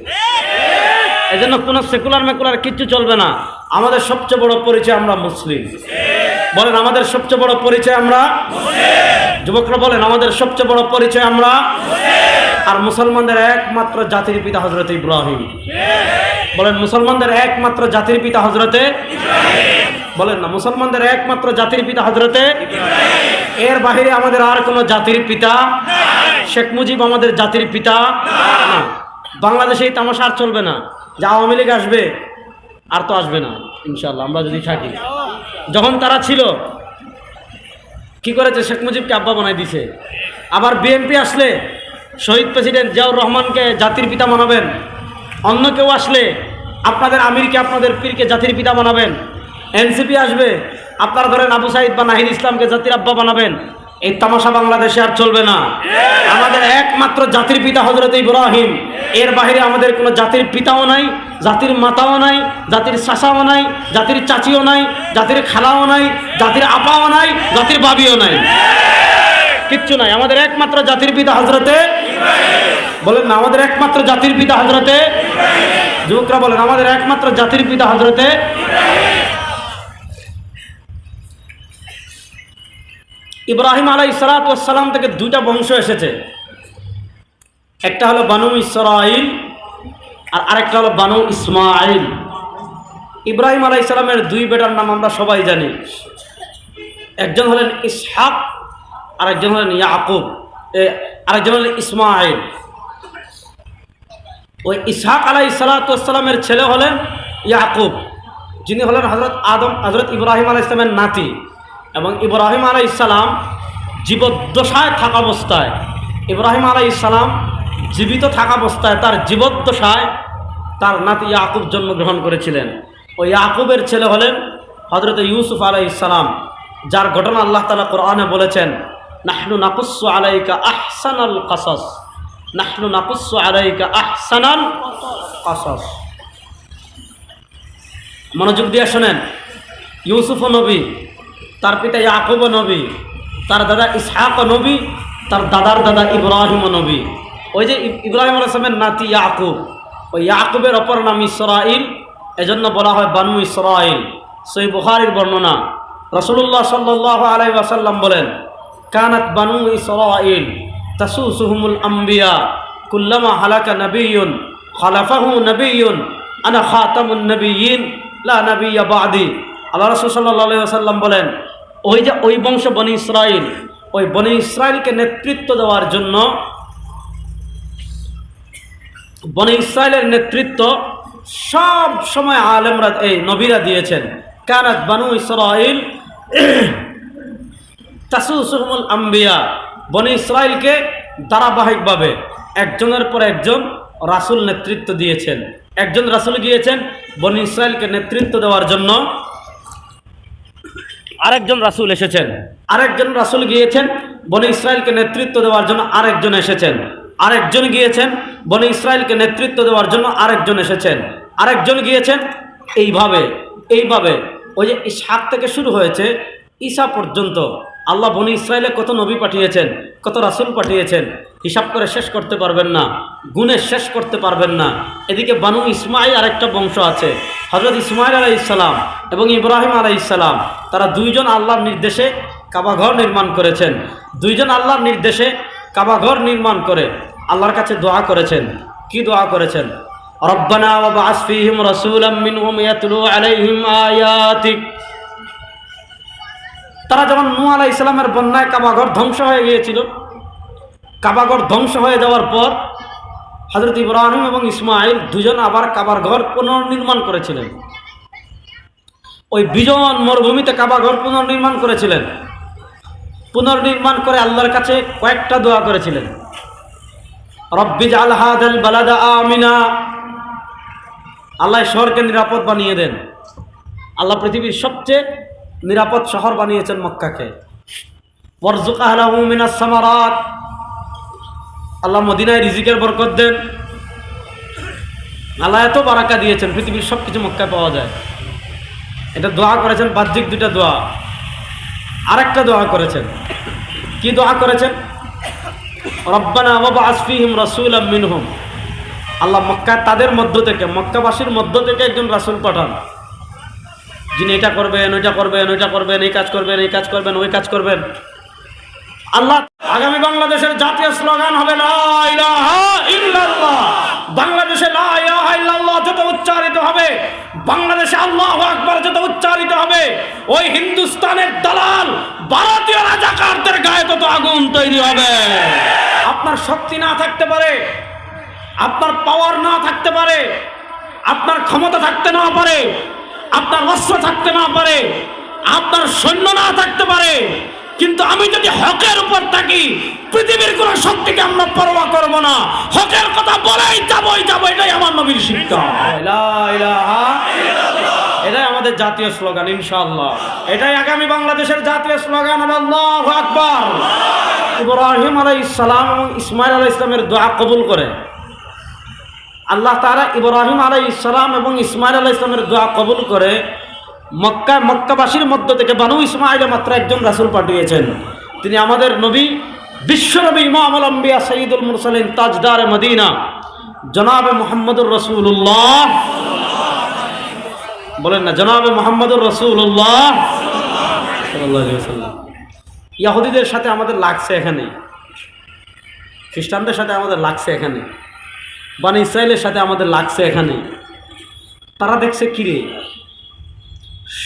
এই জন্য কোনো সেকুলার মেকুলার কিচ্ছু চলবে না। আমাদের সবচেয়ে বড় পরিচয় আমরা মুসলিম। বলেন আমাদের সবচেয়ে বড় পরিচয় আমরা, যুবকরা বলেন আমাদের সবচেয়ে বড় পরিচয় আমরা। আর মুসলমানদের একমাত্র জাতির পিতা হযরত ইব্রাহিম। বলেন মুসলমানদের একমাত্র জাতির পিতা হযরতে, বলেন না মুসলমানদের একমাত্র জাতির পিতা হযরতে। এর বাহিরে আমাদের আর কোনো জাতির পিতা, শেখ মুজিব আমাদের জাতির পিতা না। বাংলাদেশে এই তামাশা আর চলবে না যে আওয়ামী লীগ আসবে, আর তো আসবে না ইনশাআল্লাহ আমরা যদি থাকি। যখন তারা ছিল কি করেছে, শেখ মুজিবকে আব্বা বানাই দিছে। আবার বিএনপি আসলে শহীদ প্রেসিডেন্ট জিয়াউর রহমানকে জাতির পিতা বানাবেন। অন্য কেউ আসলে আপনাদের আমিরকে, আপনাদের পীরকে জাতির পিতা বানাবেন। এনসিপি আসবে, আপনারা ধরেন আবু সাইদ বা নাহিদ ইসলামকে জাতির আব্বা বানাবেন। এই তামাশা বাংলাদেশে আর চলবে না। আমাদের একমাত্র জাতির পিতা হযরত ইব্রাহিম। এর বাহিরে আমাদের কোনো জাতির পিতাও নাই, জাতির মাতাও নাই, জাতির চাচাও নাই, জাতির চাচিও নাই, জাতির খালাও নাই, জাতির আপাও নাই, জাতির বাবিও নাই, কিচ্ছু নাই। আমাদের একমাত্র জাতির পিতা হযরতে, বলেন না আমাদের একমাত্র জাতির পিতা হযরতে। যুবকরা বলেন আমাদের একমাত্র জাতির পিতা হযরতে। ইব্রাহিম আলাইহিস সালাতু ওয়াস সালাম থেকে দুইটা বংশ এসেছে। একটা হলো বানু ইসরাইল আর আরেকটা হলো বানু ইসমাইল। ইব্রাহিম আলাইহিস সালামের দুই বেটার নাম আমরা সবাই জানি। একজন হলেন ইসহাক আর একজন হলেন ইয়াকুব, আরেকজন হলেন ইসমাইল। ওই ইসহাক আলাইহিস সালাতু ওয়াস সালামের ছেলে হলেন ইয়াকুব, যিনি হলেন হযরত ইব্রাহিম আলাইহিস সালামের নাতি। এবং ইব্রাহিম আলাইহিস সালাম জীবদ্দশায় থাকা অবস্থায়, ইব্রাহিম আলাইহিস সালাম জীবিত থাকা অবস্থায় তার জীবদ্দশায় তার নাতি ইয়াকুব জন্মগ্রহণ করেছিলেন। ওই ইয়াকুবের ছেলে হলেন হযরত ইউসুফ আলাইহিস সালাম, যার ঘটনা আল্লাহ তাআলা কোরআনে বলেছেন নাহনু নাকুসসু আলাইকা আহসানাল কাসাস, নাহনু নাকুসসু আলাইকা আহসানাল কাসাস। মনোযোগ দিয়ে শোনেন, ইউসুফ নবী, তার পিতা ইয়াকুব নবী, তার দাদা ইসহাক নবী, তার দাদার দাদা ইব্রাহিম নবী। ওই যে ইব্রাহিম আলাইহিস সালামের নাতি ইয়াকুব, ওই ইয়াকুবের অপর নাম ইসরাইল, এজন্য বলা হয় বানু ইসরাইল। সহিহ বুখারীর বর্ণনা, রাসূলুল্লাহ সাল্লাল্লাহু আলাইহি ওয়াসাল্লাম বলেন কানাত বানু ইসরাইল তাসুসুহুমুল আম্বিয়া কুল্লামা হালাকা নাবিয়্যুন খালাফাহু নাবিয়্যুন আনা খাতামুন নাবিয়্যিন লা নাবিয়্যা বা'দি। আল্লাহ রাসূল সাল্লাল্লাহু আলাইহি ওয়াসাল্লাম বলেন ওই যে ওই বংশ বনি ইসরাইল, ওই বনি ইসরাইলকে নেতৃত্ব দেওয়ার জন্য, বনি ইসরাইলের নেতৃত্ব সব সময় আলেমরা এই নবীরা দিয়েছেন। কানাত বানু ইসরাইল তাসুসুহুমুল আম্বিয়া, বনি ইসরাইলকে ধারাবাহিকভাবে একজনের পর একজন রাসূল নেতৃত্ব দিয়েছেন। একজন রাসূল গিয়েছেন বনি ইসরাইলকে নেতৃত্ব দেওয়ার জন্য, আরেকজন রাসূল এসেছেন। আরেকজন রাসূল গিয়েছেন বনি ইসরাইলকে নেতৃত্ব দেওয়ার জন্য, আরেকজন এসেছেন। আরেকজন গিয়েছেন বনি ইসরাইলকে নেতৃত্ব দেওয়ার জন্য, আরেকজন এসেছেন। আরেকজন গিয়েছেন। এইভাবে এইভাবে ওই যে ইসহাক থেকে শুরু হয়েছে ঈসা পর্যন্ত আল্লাহ বনি ইসরাইলে কত নবী পাঠিয়েছেন, কত রাসূল পাঠিয়েছেন, হিসাব করে শেষ করতে পারবেন না, গুণে শেষ করতে পারবেন না। এদিকে বানু ইসমাইল আরেকটা বংশ আছে, হযরত ইসমাইল আলাইহিস সালাম এবং ইব্রাহিম আলাইহিস সালাম। তারা দুইজন আল্লাহর নির্দেশে কাবাঘর নির্মাণ করেছেন। দুইজন আল্লাহর নির্দেশে কাবাঘর নির্মাণ করে আল্লাহর কাছে দোয়া করেছেন। কি দোয়া করেছেন? রব্বানা ওয়া বা'আস ফীহিম রাসূলাম মিনহুম ইয়াতলু আলাইহিম আয়াতিক। তারা যখন নূহ আলাইহিস সালামের বন্যায় কাবাঘর ধ্বংস হয়ে গিয়েছিল, কাবাঘর ধ্বংস হয়ে যাওয়ার পর হযরত ইব্রাহিম এবং ইসমাঈল দুজন আবার কাবার ঘর পুনর্নির্মাণ করেছিলেন। ওই বিজন মরুভূমিতে কাবাঘর পুনর্নির্মাণ করেছিলেন। পুনর্নির্মাণ করে আল্লাহর কাছে কয়েকটা দোয়া করেছিলেন। রব্বি জাআল হাযাল বালাদা আমিনা, আল্লাহ শহরকে নিরাপদ বানিয়ে দেন। আল্লাহ পৃথিবীর সবচেয়ে নিরাপদ শহর বানিয়েছেন মক্কাকে। ওয়ারযুক আহলাহু মিনাস সামারাত, আল্লাহ মদিনায় রিজিকের বরকত দেন। আল্লাহ এত বারাকা দিয়েছেন, পৃথিবীর সব কিছু মক্কায় পাওয়া যায়। এটা দোয়া করেছেন, বাহ্যিক দুইটা দোয়া। আরেকটা দোয়া করেছেন, কি দোয়া করেছেন? রব্বানা ওয়া বা'আস ফীহিম রাসূলাম মিনহুম, আল্লাহ মক্কায় তাদের মধ্য থেকে, মক্কাবাসীর মধ্য থেকে একজন রাসূল পাঠান, যিনি এটা করবেন, ওইটা করবেন, ওইটা করবেন, এই কাজ করবেন, এই কাজ করবেন, ওই কাজ করবেন। আল্লাহ আগামী বাংলাদেশের জাতীয় স্লোগান হবে লা ইলাহা ইল্লাল্লাহ। বাংলাদেশে লা ইলাহা ইল্লাল্লাহ যত উচ্চারিত হবে, বাংলাদেশে আল্লাহু আকবার যত উচ্চারিত হবে, ওই হিন্দুস্তানের দালাল ভারতীয় রাজাকারদের গায়ে তত আগুন তৈরি হবে। আপনার শক্তি না থাকতে পারে, আপনার পাওয়ার না থাকতে পারে, আপনার ক্ষমতা থাকতে না পারে, আপনার অস্ত্র থাকতে না পারে, আপনার সৈন্য না থাকতে পারে, কিন্তু আমি যদি হকের উপর থাকি, পৃথিবীর কোন শক্তিকে আমরা পরোয়া করব না, হকের কথা বলেই যাবই যাব। এটাই আমার নবীর শিক্ষা। লা ইলাহা ইল্লাল্লাহ, এটাই আমাদের জাতীয় স্লোগান ইনশাআল্লাহ। এটাই আগামী বাংলাদেশের জাতীয় স্লোগান হবে আল্লাহু আকবার। ইব্রাহিম আলাইহিস সালাম এবং ইসমাঈল আলাইহিস সালামের দোয়া কবুল করে আল্লাহ তাআলা ইব্রাহিম আলাইহিস সালাম এবং ইসমাঈল আলাইহিস সালামের দোয়া কবুল করে মক্কাবাসীর মধ্য থেকে বানু ইসমাঈল মাত্র একজন রাসূল পাঠিয়েছেন। তিনি আমাদের নবী, বিশ্বনবী, ইমামুল আম্বিয়া, সাইয়্যিদুল মুরসালিন, তাজদার মদিনা, জনাবে মুহাম্মদুর রাসূলুল্লাহ। বলেন না, জনাবে মুহাম্মদুর রাসূলুল্লাহ সাল্লাল্লাহু আলাইহি ওয়াসাল্লাম। ইহুদিদের সাথে আমাদের লাগছে এখানে, খ্রিস্টানদের সাথে আমাদের লাগছে এখানে, বনি ইসরাইলের সাথে আমাদের লাগছে এখানে। তারা দেখছে কিরে,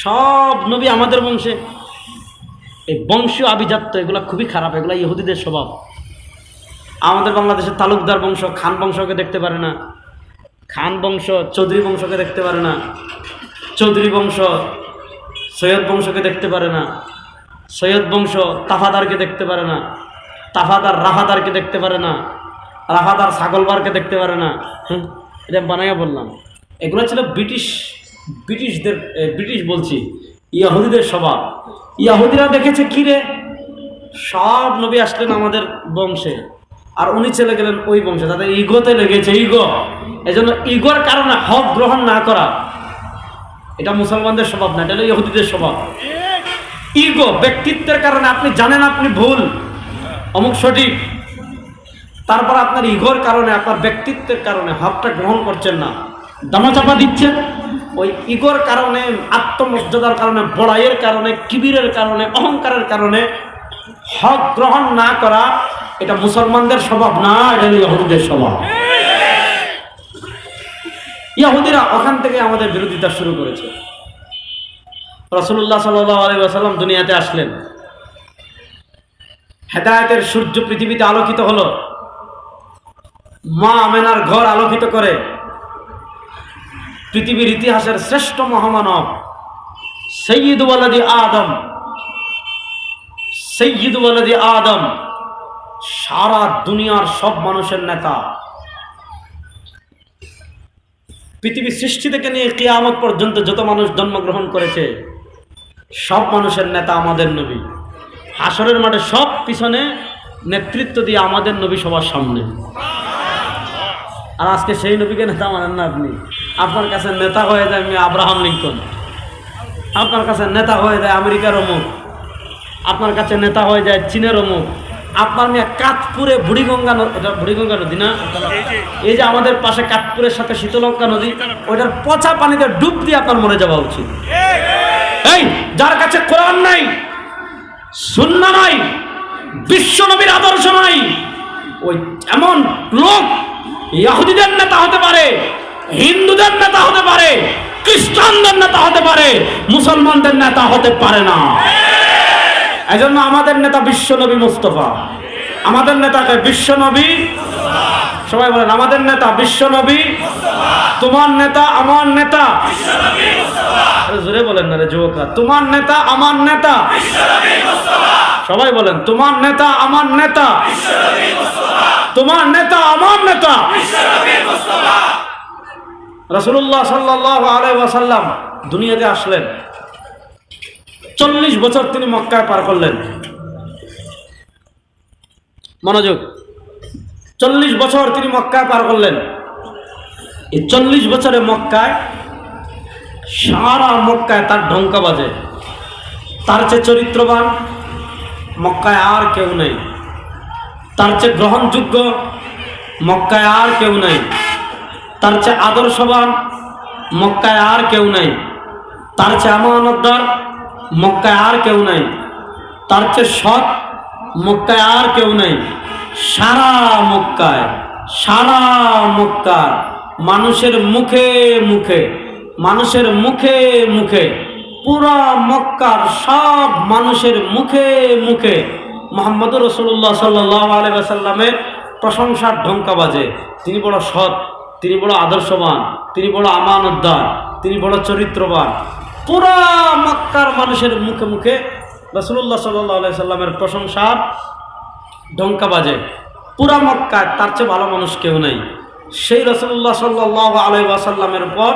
সব নবী আমাদের বংশে। এই বংশীয় আভিজাত্য এগুলো খুবই খারাপ, এগুলো ইহুদিদের স্বভাব। আমাদের বাংলাদেশের তালুকদার বংশ খান বংশকে দেখতে পারে না, খান বংশ চৌধুরী বংশকে দেখতে পারে না, চৌধুরী বংশ সৈয়দ বংশকে দেখতে পারে না, সৈয়দ বংশ তাফাদারকে দেখতে পারে না, তাফাদার রাফাদারকে দেখতে পারে না, রাফাদার ছাগলবারকে দেখতে পারে না। এটা বানাইয়া বললাম, এগুলো ছিল ব্রিটিশ বলছি, ইহুদিদের স্বভাব। ইহুদিরা দেখেছে কিরে, সব নবী আসলেন আমাদের বংশে, আর উনি চলে গেলেন ওই বংশে। তাদের ইগোতে লেগেছে, ইগো। এজন্য ইগোর কারণে হক গ্রহণ না করা, এটা মুসলমানদের স্বভাব না, এটা হলো ইহুদিদের স্বভাব। ইগো, ব্যক্তিত্বের কারণে আপনি জানেন আপনি ভুল, অমুক সঠিক, তারপর আপনার ইগোর কারণে, আপনার ব্যক্তিত্বের কারণে হকটা গ্রহণ করছেন না, দামাচাপা দিচ্ছেন। ওই ইগোর কারণে, আত্মমর্যাদার কারণে, বড়াইয়ের কারণে, কিবিরের কারণে, অহংকারের কারণে হক গ্রহণ না করা, এটা মুসলমানদের স্বভাব না, এটা ইহুদিদের স্বভাব। ইহুদিরা ওখান থেকে আমাদের বিরোধিতা শুরু করেছে। রাসূলুল্লাহ সাল্লাল্লাহু আলাইহি ওয়াসাল্লাম দুনিয়াতে আসলেন, হেদায়েতের সূর্য পৃথিবীতে আলোকিত হলো, মা আমেনার ঘর আলোকিত করে পৃথিবীর ইতিহাসের শ্রেষ্ঠ মহামানব সাইয়্যিদু ওয়ালাদি আদম, সারা দুনিয়ার সব মানুষের নেতা, পৃথিবী সৃষ্টি থেকে নিয়ে কিয়ামত পর্যন্ত যত মানুষ জন্মগ্রহণ করেছে সব মানুষের নেতা আমাদের নবী। হাসরের মাঠে সব পিছনে নেতৃত্ব দিয়ে আমাদের নবী সবার সামনে। আর আজকে সেই নবীকে নেতা মানেন না আপনি। আপনার কাছে নেতা হয়ে যায় আব্রাহাম লিঙ্কন, আপনার কাছে নেতা হয়ে যায় আমেরিকার অমুক, আপনার কাছে নেতা হয়ে যায় চীনের অমুক। আপনার মেয়ে কাঠপুরে বুড়িগঙ্গা, এটা বুড়িগঙ্গা নদী না, এই যে আমাদের পাশে কাঠপুরের সাথে শীতলঙ্কা নদী, ওইটার পচা পানিতে ডুব দিয়ে আপনার মরে যাওয়া উচিত। এই যার কাছে কোরআন নাই, সুন্নাহ নাই, বিশ্ব নবীর আদর্শ নাই, ওই এমন লোক ইহুদিদের নেতা হতে পারে, হিন্দুদের নেতা হতে পারে, খ্রিস্টানদের নেতা হতে পারে, মুসলমানদের নেতা হতে পারে না। এজন্য আমাদের নেতা বিশ্বনবী মুস্তাফা। আমাদের নেতাকে বিশ্বনবী, সবাই বলেন আমাদের নেতা বিশ্বনবী। তোমার নেতা আমার নেতা, জোরে বলেন না রে যুবকরা, তোমার নেতা আমার নেতা, সবাই বলেন তোমার নেতা আমার নেতা, তোমার নেতা আমার নেতা। রাসূলুল্লাহ সাল্লাল্লাহু আলাইহি ওয়াসাল্লাম দুনিয়াতে আসলেন, 40 বছর তিনি মক্কায় পার করলেন। মনোযোগ, 40 বছর তিনি মক্কায় পার করলেন। এই 40 বছরে মক্কায়, সারা মক্কায় তার ঢঙ্কা বাজে। তার চেয়ে চরিত্রবান মক্কায় আর কেউ নেই, তার চেয়ে গ্রহণযোগ্য মক্কায় আর কেউ নেই, তার চেয়ে আদর্শবান মক্কায় আর কেউ নেই, তার চেয়ে আমানতদার মক্কায় আর কেউ নেই, তার চেয়ে সৎ মক্কায় আর কেউ নেই। সারা মক্কায়, সারা মক্কার মানুষের মুখে মুখে, মানুষের মুখে মুখে, পুরা মক্কার সব মানুষের মুখে মুখে মুহাম্মদুর রাসূলুল্লাহ সাল্লাল্লাহু আলাইহি ওয়াসাল্লামের প্রশংসার ঢঙ্কা বাজে। তিনি বড় সৎ, তিনি বড় আদর্শবান, তিনি বড় আমানতদার, তিনি বড় চরিত্রবান। পুরা মক্কার মানুষের মুখে মুখে রাসূলুল্লাহ সাল্লাল্লাহু আলাইহি ওয়াসাল্লামের প্রশংসার ঢঙ্কা বাজে। পুরা মক্কায় তার চেয়ে ভালো মানুষ কেউ নেই। সেই রাসূলুল্লাহ সাল্লাল্লাহু আলাইহি ওয়াসাল্লামের পর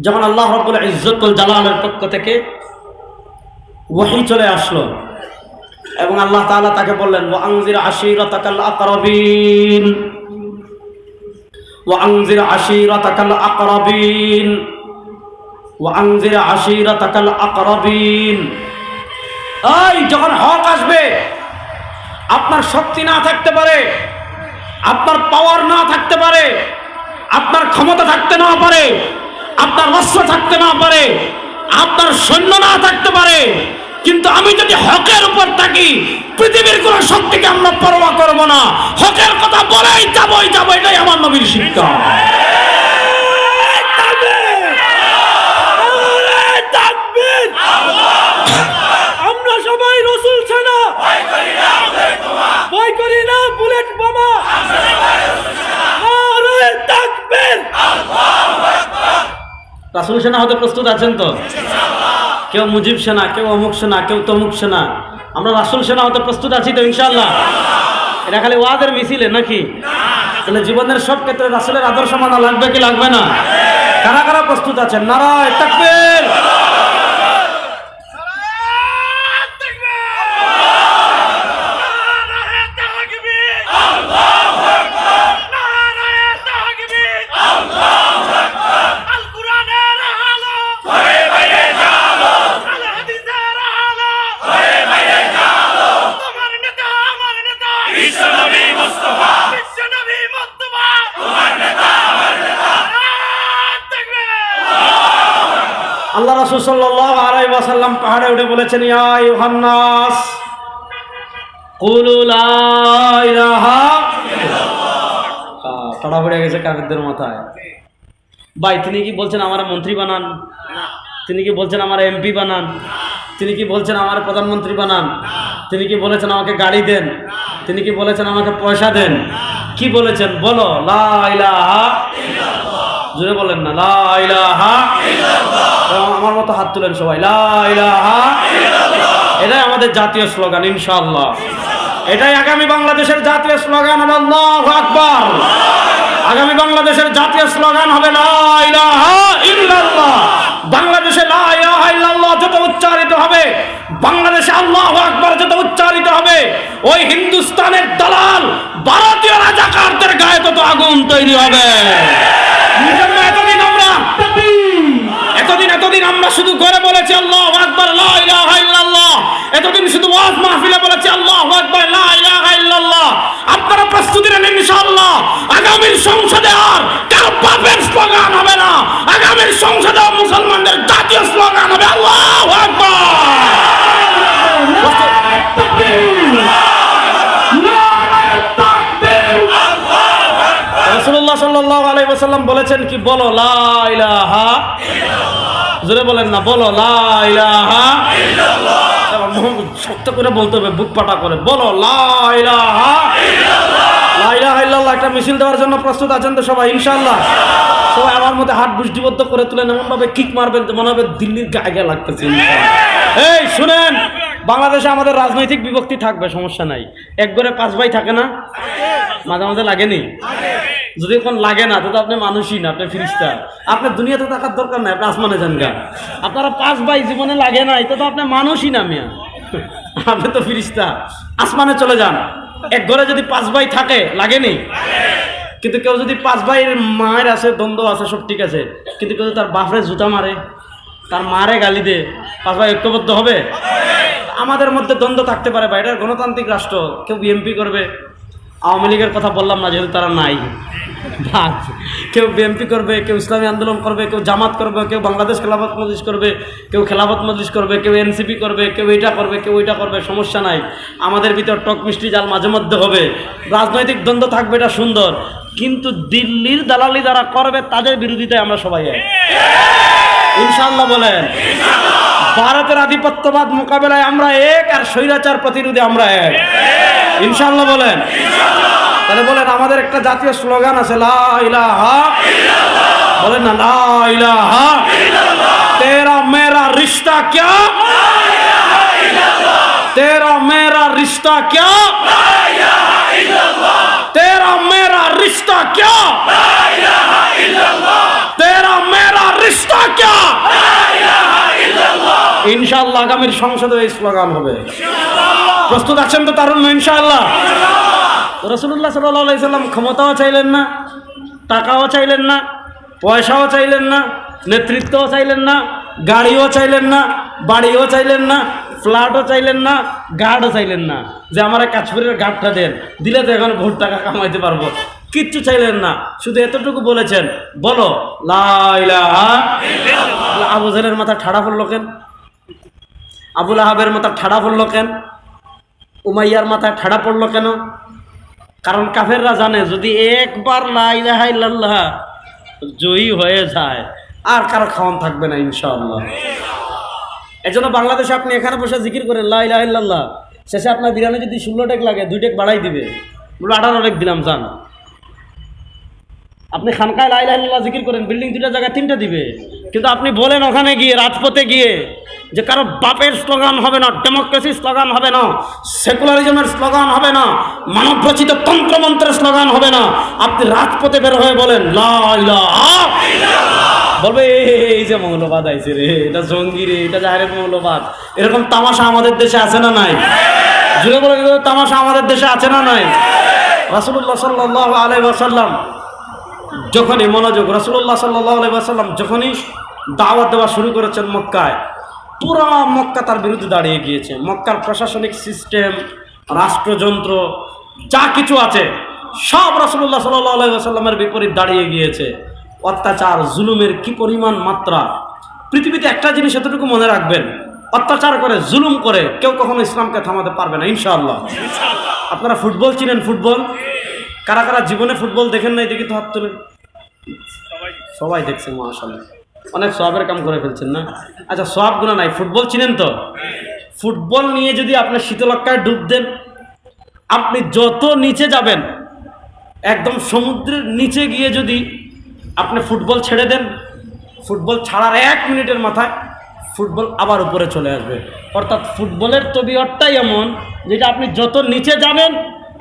যখন আল্লাহ রাব্বুল ইজ্জত ওয়াল জালালের পক্ষ থেকে ওহী চলে আসলো এবং আল্লাহ তাআলা তাকে বললেন, ওয়া আনজির আশীরাতাকাল আকরাবিন, ওয়া আনজির আশীরাতাকাল আকরাবিন, ওয়া আনজির আশীরাতাকাল আকরাবিন। এই যখন হক আসবে, আপনার শক্তি না থাকতে পারে, আপনার পাওয়ার না থাকতে পারে, আপনার ক্ষমতা থাকতে না পারে, আপনার অস্ত্র থাকতে না পারে, আপনার সৈন্য না থাকতে পারে, কিন্তু আমি যদি হকের উপর থাকি, পৃথিবীর কোন শক্তিকে আমরা পরোয়া করব না, হকের কথা বলেই যাবই যাব। এটাই আমার নবীর শিক্ষা। আমরা সবাই রাসূল সেনা, ভয় করি না বুলেট বোমা। রাসূল সেনা হতে প্রস্তুত আছেন তো? কেউ মুজিব সেনা, কেউ অমুক সেনা, কেউ তমুক সেনা। আমরা রাসূল সেনা হতে প্রস্তুত আছি তো ইনশাআল্লাহ? এটা খালি ওয়াজের মিছিলে নাকি? তাহলে জীবনের সব ক্ষেত্রে রাসূলের আদর্শ মানা লাগবে কি লাগবে না? কারা কারা প্রস্তুত আছেন? নারায়ে তাকবীর। আল্লাহ রাসূল সাল্লাল্লাহু আলাইহি ওয়াসাল্লাম পাহাড়ে উঠে বলেছেন, ইয়া আইয়ুহান নাস কুলু লা ইলাহা ইল্লাল্লাহ। পড়া পড়ে গেছে কাফেরদের মাথায়। ভাই তিনি কি বলছেন আমার মন্ত্রী বানান? তিনি কি বলছেন আমার এমপি বানান? তিনি কি বলছেন আমার প্রধানমন্ত্রী বানান? তিনি কি বলেছেন আমাকে গাড়ি দেন? তিনি কি বলেছেন আমাকে পয়সা দেন? কি বলেছেন বলো? লা ইলাহা ইল্লাল্লাহ। জোরে বলেন না, লা ইলাহা ইল্লাল্লাহ। আমার মতো হাত তুলেন সবাই, লা ইলাহা ইল্লাল্লাহ। এটাই আমাদের জাতীয় স্লোগান ইনশাআল্লাহ। এটাই আগামী বাংলাদেশের জাতীয় স্লোগান হবে আল্লাহু আকবার। আগামী বাংলাদেশের জাতীয় স্লোগান হবে লা ইলাহা ইল্লাল্লাহ। বাংলাদেশে লা ইলাহা ইল্লাল্লাহ যত উচ্চারিত হবে, বাংলাদেশে আল্লাহু আকবার যত উচ্চারিত হবে, ওই হিন্দুস্তানের দালাল ভারতীয় রাজাকারদের গায়ে তত আগুন তৈরি হবে। এতদিন আমরা শুধু ঘরে বলেছি আল্লাহু আকবার লা ইলাহা ইল্লাল্লাহ, এতদিন শুধু ওয়াজ মাহফিলে বলেছি আল্লাহু আকবার লা ইলাহা ইল্লাল্লাহ। আপনারা প্রস্তুতি নেন ইনশাআল্লাহ। আগামীর সংসদে আর কার বাপের স্লোগান হবে না, আগামীর সংসদে মুসলমানদের জাতীয় স্লোগান হবে আল্লাহু আকবার। রাসূলুল্লাহ সাল্লাল্লাহু আলাইহি ওয়াসাল্লাম বলেছেন কি, বলো লা ইলাহা, জোরে বলেন না, বলো লা ইলাহা, শক্ত করে বলতে হবে, বুক পাটা করে, বলো লা ইলাহা, লা ইলাহা ইল্লাল্লাহ। একটা মিছিল দেওয়ার জন্য প্রস্তুত আছেন তো সবাই ইনশাআল্লাহ? সবাই আমার মধ্যে হাত বুষ্টিবদ্ধ করে তুলেন, এমন ভাবে কিক মারবেন মনে হবে দিল্লির গায়ে লাগতেছে। এই শুনেন, বাংলাদেশে আমাদের রাজনৈতিক বিভক্তি থাকবে, সমস্যা নাই। এক ঘরে 5 ভাই থাকে না, মাঝে মাঝে লাগেনি? যদি এখন লাগে না তো আপনি মানুষই না, আপনি ফিরিস্তা। আপনার দুনিয়াতে থাকার দরকার নাই, আপনি আসমানে যান গা। আপনারা 5 ভাই জীবনে লাগে না, এটা তো আপনি মানুষই না মিয়া, আপনি তো ফিরিস্তা, আসমানে চলে যান। এক ঘরে যদি 5 ভাই থাকে লাগেনি? কিন্তু কেউ যদি 5 ভাইয়ের মায়ের আছে, দ্বন্দ্ব আছে, সব ঠিক আছে, কিন্তু কেউ তার বাপরে জুতা মারে, তার মারে গালি দে, 5 ভাই ঐক্যবদ্ধ হবে? আমাদের মধ্যে দ্বন্দ্ব থাকতে পারে ভাই, এটা গণতান্ত্রিক রাষ্ট্র। কেউ বিএনপি করবে, আওয়ামী লীগের কথা বললাম না যেহেতু তারা নাই, কেউ বিএনপি করবে, কেউ ইসলামী আন্দোলন করবে, কেউ জামাত করবে, কেউ বাংলাদেশ খেলাফত মজলিস করবে, কেউ খেলাফত মজলিস করবে, কেউ এনসিপি করবে, কেউ এইটা করবে, কেউ ওইটা করবে, সমস্যা নাই। আমাদের ভিতর টক মিষ্টি জাল মাঝে মধ্যে হবে, রাজনৈতিক দ্বন্দ্ব থাকবে, এটা সুন্দর। কিন্তু দিল্লির দালালি যারা করবে তাদের বিরোধিতায় আমরা সবাই এক, ইনশাআল্লাহ বলেন। ভারতের আধিপত্যবাদ মোকাবেলায় আমরা এক, আর স্বৈরাচার প্রতিরোধে আমরা এক, ইনশাআল্লাহ বলেন। তাহলে বলেন, আমাদের একটা জাতীয় স্লোগান আছে, লা ইলাহা ইল্লাল্লাহ, বলেন না, লা ইলাহা ইল্লাল্লাহ। তেরা মেরা রিশতা ক্যা, লা ইলাহা ইল্লাল্লাহ। তেরা মেরা রিশতা ক্যা, লা ইলাহা ইল্লাল্লাহ। তেরা মেরা রিশতা ক্যা, লা ইলাহা ইল্লাল্লাহ। তেরা মেরা রিশতা ক্যা, লা ইলাহা ইল্লাল্লাহ। ইনশাআল্লাহ আগামীর সংসদে এই স্লোগান হবে, ইনশাআল্লাহ। প্রস্তুত আছেন তো তারুণ্য? ইনশাআল্লাহ। রাসূলুল্লাহ সাল্লাল্লাহু আলাইহি সাল্লাম ক্ষমতাও চাইলেন না, টাকাও চাইলেন না, পয়সাও চাইলেন না, নেতৃত্বও চাইলেন না, গাড়িও চাইলেন না, বাড়িও চাইলেন না, ফ্ল্যাটও চাইলেন না, গার্ডও চাইলেন না, যে আমার কাশ্মীরের গার্ডটা দেন, দিলে তো এখন ভোট টাকা কামাইতে পারবো, কিচ্ছু চাইলেন না। শুধু এতটুকু বলেছেন, বলো লা ইলাহা ইল্লাল্লাহ। আবু জাহেলের মাথা ঠাড়া পড়লো কেন? আবু লাহাবের মাথা ঠাড়া পড়লো কেন? উমাইয়ার মাথায় ঠাড়া পড়লো কেন? কারণ কাফেররা জানে যদি একবার লা ইলাহা ইল্লাল্লাহ জয়ী হয়ে যায় আর কারো খাওয়ান থাকবে না ইনশাআল্লাহ। এজন্য বাংলাদেশে আপনি এখানে বসে জিকির করেন লা ইলাহা ইল্লাল্লাহ, শেষে আপনার বিরানে যদি 16 টেক লাগে 2 টেক বাড়াই দিবে, বলে 18 টেক দিলাম যান। আপনি খানকায় লা ইলাহা ইল্লাল্লাহ জিকির করেন, বিল্ডিং 2টা জায়গায় 3টা দিবে, কিন্তু আপনি বলেন ওখানে গিয়ে রাজপথে গিয়ে যে কারো বাপের স্লোগান হবে না, ডেমোক্রেসির স্লোগান হবে না, সেকুলারিজমের স্লোগান হবে না, মানবরচিত তন্ত্রমন্ত্রের স্লোগান হবে না। আপনি রাজপথে বের হয়ে বলেন লা ইলাহা ইল্লাল্লাহ, বলবে এই যে মৌলবাদ আইছে রে, এটা জঙ্গি রে, এটা জাহেরের মৌলবাদ। এরকম তামাশা আমাদের দেশে আছে না নাই? জুড়ে বলে তামাশা আমাদের দেশে আছে না নাই? রাসূলুল্লাহ সাল্লাল্লাহু আলাইহি ওয়াসাল্লাম যখনই মনোযোগ, রাসূলুল্লাহ সাল্লাল্লাহু আলাইহি ওয়াসাল্লাম যখনই দাওয়াত দেওয়া শুরু করেছেন মক্কায়, পুরো মক্কা তার বিরুদ্ধে দাঁড়িয়ে গিয়েছে। মক্কার প্রশাসনিক সিস্টেম, রাষ্ট্রযন্ত্র যা কিছু আছে সব রাসূলুল্লাহ সাল্লাল্লাহু আলাইহি ওয়াসাল্লামের বিপরীত দাঁড়িয়ে গিয়েছে। অত্যাচার জুলুমের কি পরিমাণ মাত্রা! পৃথিবীতে একটা জিনিস এতটুকু মনে রাখবেন, অত্যাচার করে জুলুম করে কেউ কখনো ইসলামকে থামাতে পারবে না ইনশাআল্লাহ। আপনারা ফুটবল চিনেন? ফুটবল কারা কারা জীবনে ফুটবল দেখেন নাই? দেখি তো হাত তুলেন। সবাই দেখছেন, মাশাআল্লাহ, অনেক সওয়াবের কাম করে ফেলছেন না? আচ্ছা, সওয়াব গুনাহ নাই, ফুটবল চিনেন তো? ফুটবল নিয়ে যদি আপনি শীতলক্কায় ডুব দেন, আপনি যত নিচে যাবেন, একদম সমুদ্রের নিচে গিয়ে যদি আপনি ফুটবল ছেড়ে দেন, ফুটবল ছাড়ার 1 মিনিটের মাথায় ফুটবল আবার উপরে চলে আসবে। অর্থাৎ ফুটবলের তবিয়তটাই এমন যেটা আপনি যত নিচে যাবেন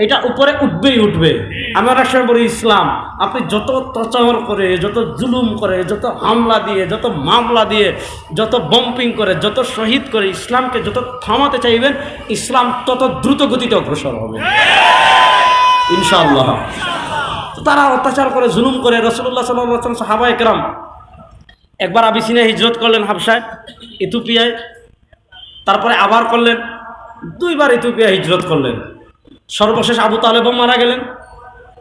এটা উপরে উঠবেই উঠবে। আমি অনেক সময় বলি, ইসলাম আপনি যত তছাহর করে, যত জুলুম করে, যত হামলা দিয়ে, যত মামলা দিয়ে, যত বম্পিং করে, যত শহীদ করে ইসলামকে যত থামাতে চাইবেন, ইসলাম তত দ্রুত গতিতে অগ্রসর হবে ইনশাআল্লাহ। তারা অত্যাচার করে, জুলুম করে। রাসূলুল্লাহ সাল্লাল্লাহু আলাইহি ওয়াসাল্লাম সাহাবায়ে কেরাম একবার আবিসিনিয়া হিজরত করলেন, হাবশায়, ইথিওপিয়ায়, তারপরে আবার করলেন, 2 বার ইথিওপিয়া হিজরত করলেন। সর্বশেষ আবু তালেবও মারা গেলেন,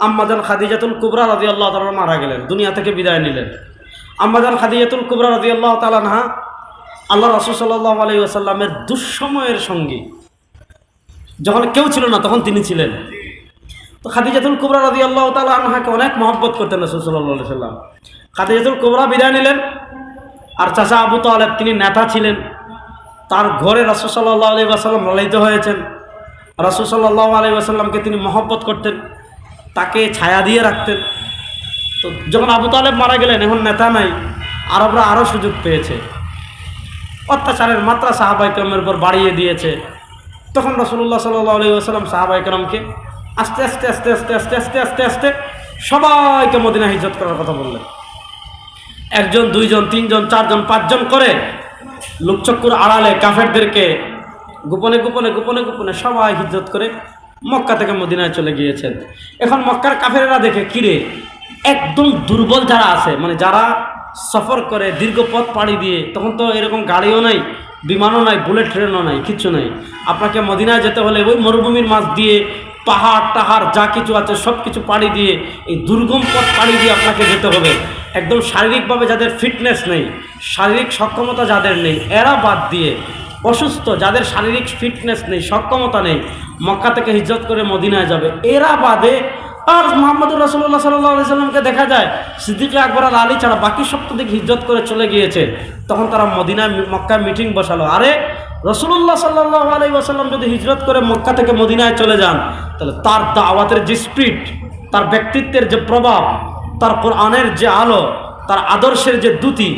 আম্মাজান খাদিজাতুল কুবরা রাদিয়াল্লাহু তাআলা মারা গেলেন, দুনিয়া থেকে বিদায় নিলেন। আম্মাজান খাদিজাতুল কুবরা রাদিয়াল্লাহু তাআলা আনহা আল্লাহ রাসূল সাল্লাল্লাহু আলাইহি ওয়াসাল্লামের দুঃসময়ের সঙ্গী। যখন কেউ ছিল না তখন তিনি ছিলেন। তো খাদিজাতুল কুবরা রাদিয়াল্লাহু তাআলা আনহাকে অনেক মহব্বত করতেন রাসূল সাল্লাল্লাহু আলাইহি ওয়াসাল্লাম। খাদিজাতুল কুবরা বিদায় নিলেন, আর চাচা আবু তালেব তিনি নেতা ছিলেন, তার ঘরে রাসূল সাল্লাল্লাহু আলাইহি ওয়াসাল্লাম লালিত হয়েছেন। রাসূল সাল্লাল্লাহু আলাইহি ওয়াসাল্লামকে তিনি মহব্বত করতেন, তাকে ছায়া দিয়ে রাখতেন। তো যখন আবু তালেব মারা গেলেন, এখন নেতা নাই, আরবরা আরও সুযোগ পেয়েছে, অত্যাচারের মাত্রা সাহাবায়ে কেরামের উপর বাড়িয়ে দিয়েছে। তখন রাসূলুল্লাহ সাল্লাল্লাহু আলাইহি ওয়াসাল্লাম সাহাবায়ে কেরামকে আস্তে আস্তে আস্তে আস্তে আস্তে আস্তে আস্তে আস্তে সবাইকে মদিনা হিজরত করার কথা বললেন। একজন, দুইজন, তিনজন, চারজন, পাঁচজন করে লোকচক্ষুর আড়ালে কাফেরদেরকে গোপনে গোপনে গোপনে গোপনে সবাই হিজরত করে মক্কা থেকে মদিনায় চলে গিয়েছেন। এখন মক্কার কাফেরেরা দেখে, কিরে একদম দুর্বল যারা আছে, মানে যারা সফর করে দীর্ঘ পথ পাড়ি দিয়ে, তখন তো এরকম গাড়িও নাই, বিমানও নাই, বুলেট ট্রেনও নাই, কিচ্ছু নাই, আপনাকে মদিনায় যেতে হলে ওই মরুভূমির মাঝ দিয়ে পাহাড় টাহাড় যা কিছু আছে সব কিছু পাড়ি দিয়ে, এই দুর্গম পথ পাড়ি দিয়ে আপনাকে যেতে হবে। একদম শারীরিকভাবে যাদের ফিটনেস নেই, শারীরিক সক্ষমতা যাদের নেই, এরা বাদ দিয়ে অসুস্থ যাদের শারীরিক ফিটনেস নেই, সক্ষমতা নেই, মক্কা থেকে হিজরত করে মদিনায় যাবে, এরা বাদে আর মুহাম্মদুর রাসূলুল্লাহ সাল্লাল্লাহু আলাইহি ওয়াসাল্লামকে দেখা যায় সিদ্দিক আকবর আর আলী ছাড়া বাকি সব তো দেখি হিজরত করে চলে গিয়েছে। তখন তারা মদিনায় মক্কায় মিটিং বসালো, আরে রাসূলুল্লাহ সাল্লাল্লাহু আলাইহি ওয়াসাল্লাম যদি হিজরত করে মক্কা থেকে মদিনায় চলে যান, তাহলে তার দাওয়াতের যে স্পিড, তার ব্যক্তিত্বের যে প্রভাব, তার কোরআনের যে আলো, তার আদর্শের যে দ্যুতি,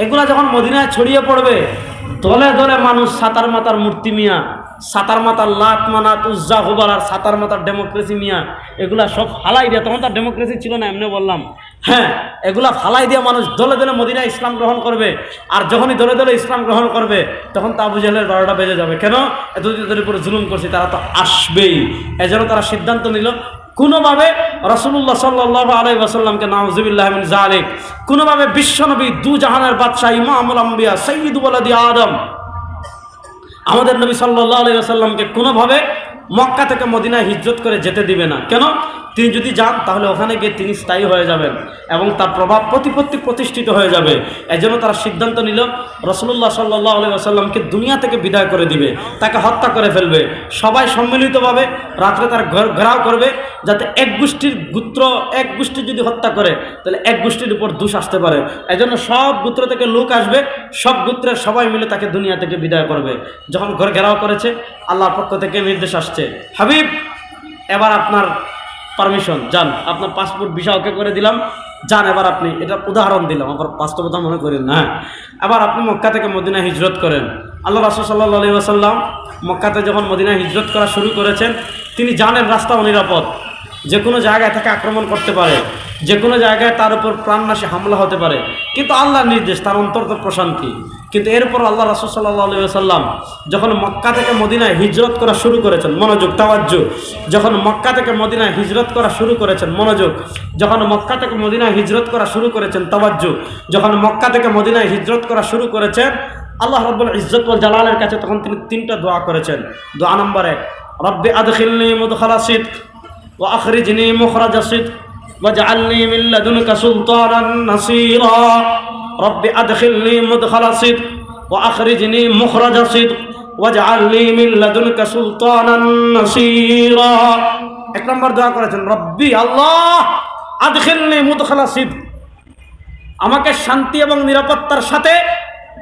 এগুলা যখন মদিনায় ছড়িয়ে পড়বে, দলে দলে মানুষ সাতার মাতার মূর্তি মিয়া, সাতার মাতার লাত মানাত উজ্জা হুবাল আর সাতার মাতার ডেমোক্রেসি মিয়া, এগুলা সব ফালাই দিয়ে, তখন তার ডেমোক্রেসি ছিল না, এমনি বললাম, হ্যাঁ, এগুলা ফালাই দিয়ে মানুষ দলে দলে মদিনায় ইসলাম গ্রহণ করবে। আর যখনই দলে দলে ইসলাম গ্রহণ করবে, তখন তো আবু জাহেলের 12টা বেজে যাবে, কেন এতদিনের উপরে জুলুম করছি, তারা তো আসবেই। এজন্য তারা সিদ্ধান্ত নিল কোনোভাবে রাসূলুল্লাহ সাল্লাল্লাহু আলাইহি ওয়াসাল্লামকে, নাউযুবিল্লাহি মিন যালিক, কোনোভাবে বিশ্বনবী, দু জাহানের বাদশাহ, ইমামুল আম্বিয়া, সাইয়্যিদু ওয়ালাদি আদম, আমাদের নবী সাল্লাল্লাহু আলাইহি ওয়াসাল্লামকে কোনোভাবে মক্কা থেকে মদিনায় হিজরত করে যেতে দিবে না। কেন? তিনি যদি যান তাহলে ওখানে গিয়ে তিনি স্থায়ী হয়ে যাবেন এবং তার প্রভাব প্রতিপত্তি প্রতিষ্ঠিত হয়ে যাবে। এজন্য তারা সিদ্ধান্ত নিল রাসূলুল্লাহ সাল্লাল্লাহু আলাইহি ওয়াসাল্লামকে দুনিয়া থেকে বিদায় করে দিবে, তাকে হত্যা করে ফেলবে। সবাই সম্মিলিতভাবে রাত্রে তার ঘেরাও করবে, যাতে এক গোষ্ঠীর গোত্র, এক গোষ্ঠী যদি হত্যা করে তাহলে এক গোষ্ঠীর উপর দোষ আসতে পারে। এজন্য সব গোত্র থেকে লোক আসবে, সব গোত্রের সবাই মিলে তাকে দুনিয়া থেকে বিদায় করবে। যখন ঘর ঘেরাও করেছে, আল্লাহর পক্ষ থেকে নির্দেশ আসছে, হাবিব এবার আপনার পারমিশন, যান, আপনার পাসপোর্ট ভিসা ওকে করে দিলাম, যান এবার আপনি, এটা উদাহরণ দিলাম, আবার বাস্তবতা মনে করেন না, এবার আপনি মক্কা থেকে মদিনায় হিজরত করেন। আল্লাহ রাসূল সাল্লাল্লাহু আলাইহি ওয়াসাল্লাম মক্কাতে যখন মদিনায় হিজরত করা শুরু করেছেন, তিনি জানেন রাস্তা অনিরাপদ, যে কোনো জায়গায় তাকে আক্রমণ করতে পারে, যে কোনো জায়গায় তার উপর প্রাণনাশী হামলা হতে পারে, কিন্তু আল্লাহর নির্দেশ, তার অন্তর তো প্রশান্তি। কিন্তু এরপর আল্লাহ রাসূল সাল্লাল্লাহু আলাইহি ওয়াসাল্লাম যখন মক্কা থেকে মদিনায় হিজরত করা শুরু করেছেন, মনোযোগ, তাওয়াজ্জু, যখন মক্কা থেকে মদিনায় হিজরত করা শুরু করেছেন, মনোযোগ, যখন মক্কা থেকে মদিনায় হিজরত করা শুরু করেছেন, তাওয়াজ্জু, যখন মক্কা থেকে মদিনায় হিজরত করা শুরু করেছেন, আল্লাহ রাব্বুল ইজ্জত ওয়াল জালালের কাছে তখন তিনি 3টা দোয়া করেছেন। দোয়া নম্বর 1, রব্বি আদখিলনি মুদখালা সিদক ওয়া আখরিজনি মুখরাজা সিদক ওয়াজআলনি মিন লাদুনকা সুলতানান নাসীরা। রব্বি আদখিলনি মুদখালা সিদক ওয়া আখরিজনি মুখরাজা সিদক ওয়াজআলনি মিন লাদুনকা সুলতানান নাসীরা। 1 নম্বর দোয়া করেছেন, রব্বি, আল্লাহ, আদখিলনি মুদখালা সিদক, আমাকে শান্তি এবং নিরাপত্তার সাথে,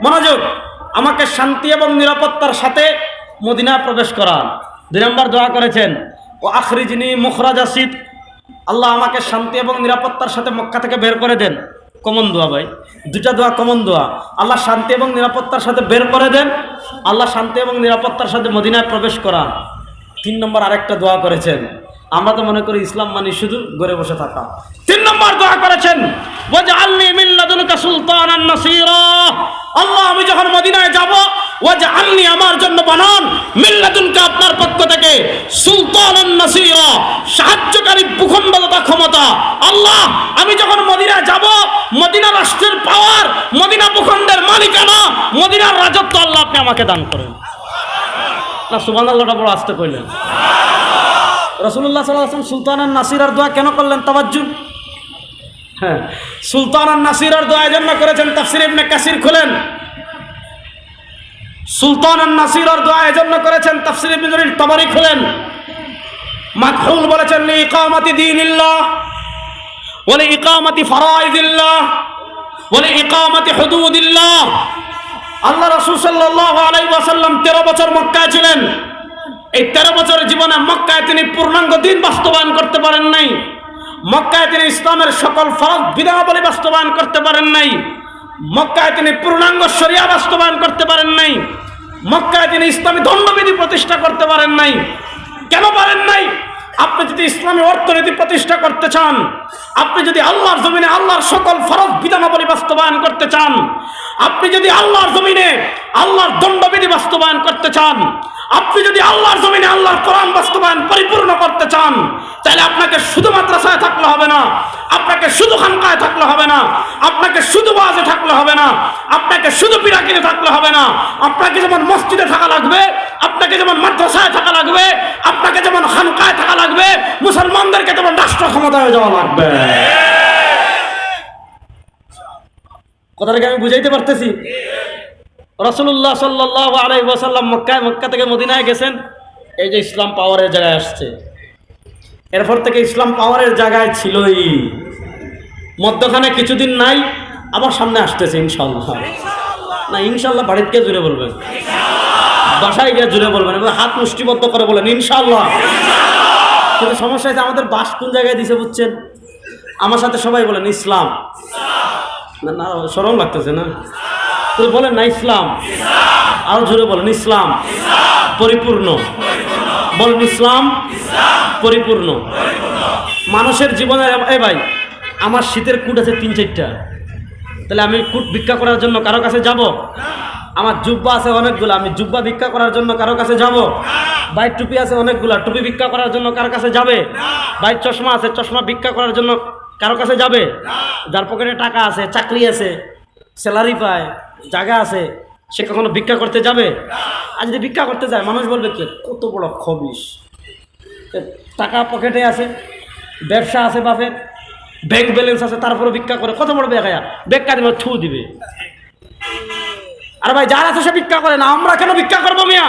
মনোযোগ, আমাকে শান্তি এবং নিরাপত্তার সাথে মদিনায় প্রবেশ করান। 2 নম্বর দোয়া করেছেন, ও আখরিজনি মুখরাজা সিদক, আল্লাহ আমাকে শান্তি এবং নিরাপত্তার সাথে মক্কা থেকে বের করে দেন। কমন দোয়া ভাই, 2টা দোয়া কমন দোয়া। আল্লাহ শান্তি এবং নিরাপত্তার সাথে বের করে দেন, আল্লাহ শান্তি এবং নিরাপত্তার সাথে মদিনায় প্রবেশ করান। 3 নম্বর আরেকটা দোয়া করেছেন, আমরা তো মনে করি ইসলাম মানে শুধু ঘরে বসে থাকা। 3 নম্বর দোয়া করেছেন, ওয়াজআলনি মিন লাদুনকা সুলতানান নাসীরা, আল্লাহ আমি যখন মদিনায় যাব, ওয়াজআলনি, আমার জন্য বানান, মিন লাদুনকা, আপনার পক্ষ থেকে, সুলতানান নাসীরা, সাহায্যকারী ভূখণ্ডতা ক্ষমতা। আল্লাহ আমি যখন মদিনায় যাব, মদিনা রাষ্ট্রের পাওয়ার, মদিনা ভূখণ্ডের মালিকানা, মদিনার রাজত্ব আল্লাহ আপনি আমাকে দান করেন। না সুবহানাল্লাহটা বড় আস্তে কইলেন। রাসূলুল্লাহ সাল্লাল্লাহু আলাইহি ওয়াসাল্লাম সুলতানান নাসীরার দোয়া কেন করলেন? তাওয়াজ্জু, হ্যাঁ, সুলতানান নাসীরার দোয়া এজন্য করেছেন, তাফসীর ইবনে কাসির খুলেন। সুলতানান নাসীরার দোয়া এজন্য করেছেন, তাফসীর ইবনে জারীর তাবারি খুলেন। মাকহুল বলেছেন লিইকামাতি দীনিল্লাহ ওয়া লিইকামাতি ফারাইদিল্লাহ ওয়া লিইকামাতি হুদুদিল্লাহ। আল্লাহ রাসূল সাল্লাল্লাহু আলাইহি ওয়াসাল্লাম 13 বছর মক্কায় ছিলেন। এই 13 বছরের জীবনে মক্কায় তিনি পূর্ণাঙ্গ দিন বাস্তবায়ন করতে পারেন নাই। মক্কায় তিনি ইসলামের সকল ফরজ বিধানাবলী বাস্তবায়ন করতে পারেন নাই। মক্কায় তিনি পূর্ণাঙ্গ শরিয়া বাস্তবায়ন করতে পারেন নাই। মক্কায় তিনি ইসলামী দণ্ডবিধি প্রতিষ্ঠা করতে পারেন নাই। কেন পারেন নাই? আপনি যদি ইসলামী অর্থনীতি প্রতিষ্ঠা করতে চান, আপনি যদি আল্লাহর জমিনে আল্লাহর সকল ফরজ বিধানাবলী বাস্তবায়ন করতে চান, আপনি যদি আল্লাহর জমিনে আল্লাহর দণ্ডবিধি বাস্তবায়ন করতে চান, আপনি যদি আল্লাহর জমিনে আল্লাহর কোরআন বাস্তবায়ন পরিপূর্ণ করতে চান, তাহলে আপনাকে শুধু মাদ্রাসায় থাকলে হবে না, আপনাকে শুধু খানকায় থাকলে হবে না, আপনাকে শুধু ওয়াজে থাকলে হবে না, আপনাকে শুধু পিরাকিনে থাকলে হবে না। আপনাকে যেমন মসজিদে থাকা লাগবে, আপনাকে যেমন মাদ্রাসায় থাকা লাগবে, আপনাকে যেমন খানকায় থাকা লাগবে, মুসলমানদেরকে যেমন রাষ্ট্র ক্ষমতায় যাওয়া লাগবে। কথাটাকে আমি বুঝাইতে পারতেছি? রাসূলুল্লাহ সাল্লাল্লাহু আলাইহি ওয়াসাল্লাম মক্কা থেকে মদিনায় গেছেন, এই যে ইসলাম পাওয়ারের জায়গায় আসছে। এরপর থেকে ইসলাম পাওয়ারের জায়গায় ছিলই, মধ্যখানে কিছুদিন নাই, আবার সামনে আসতেছে ইনশাআল্লাহ। না ইনশাআল্লাহ বাড়িতে গিয়ে জুড়ে বলবেন, বাসায় গিয়ে জুড়ে বলবেন এবং হাত মুষ্টিবদ্ধ করে বলেন ইনশাআল্লাহ। কিন্তু সমস্যা হচ্ছে আমাদের বাস কোন জায়গায় দিছে বুঝছেন? আমার সাথে সবাই বলেন ইসলাম। না না শরম লাগতেছে না? তুই বলেন না ইসলাম, আরো জোরে বলেন ইসলাম পরিপূর্ণ, বলেন ইসলাম পরিপূর্ণ। মানুষের জীবনের এ ভাই, আমার শীতের কুট আছে 3-4টা, তাহলে আমি কুট ভিক্ষা করার জন্য কারো কাছে যাব? আমার জুব্বা আছে অনেকগুলো, আমি জুব্বা ভিক্ষা করার জন্য কারো কাছে যাব? ভাই টুপি আছে অনেকগুলা, টুপি ভিক্ষা করার জন্য কারো কাছে যাবে? ভাই চশমা আছে, চশমা ভিক্ষা করার জন্য কারো কাছে যাবে? যার পকেটে টাকা আছে, চাকরি আছে, স্যালারি পায়, জায়গা আছে, সে কখনো ভিক্ষা করতে যাবে? আর যদি ভিক্ষা করতে যায় মানুষ বলবে কি কত বড় খবিশ, টাকা পকেটে আছে, ব্যবসা আছে বাপের, ব্যাংক ব্যালেন্স আছে, তারপরে ভিক্ষা করে, কত বড় বেকায়া, বেকার দিবে থু দিবে। আর ভাই যার আছে সে ভিক্ষা করে না, আমরা কেন ভিক্ষা করবো মিয়া?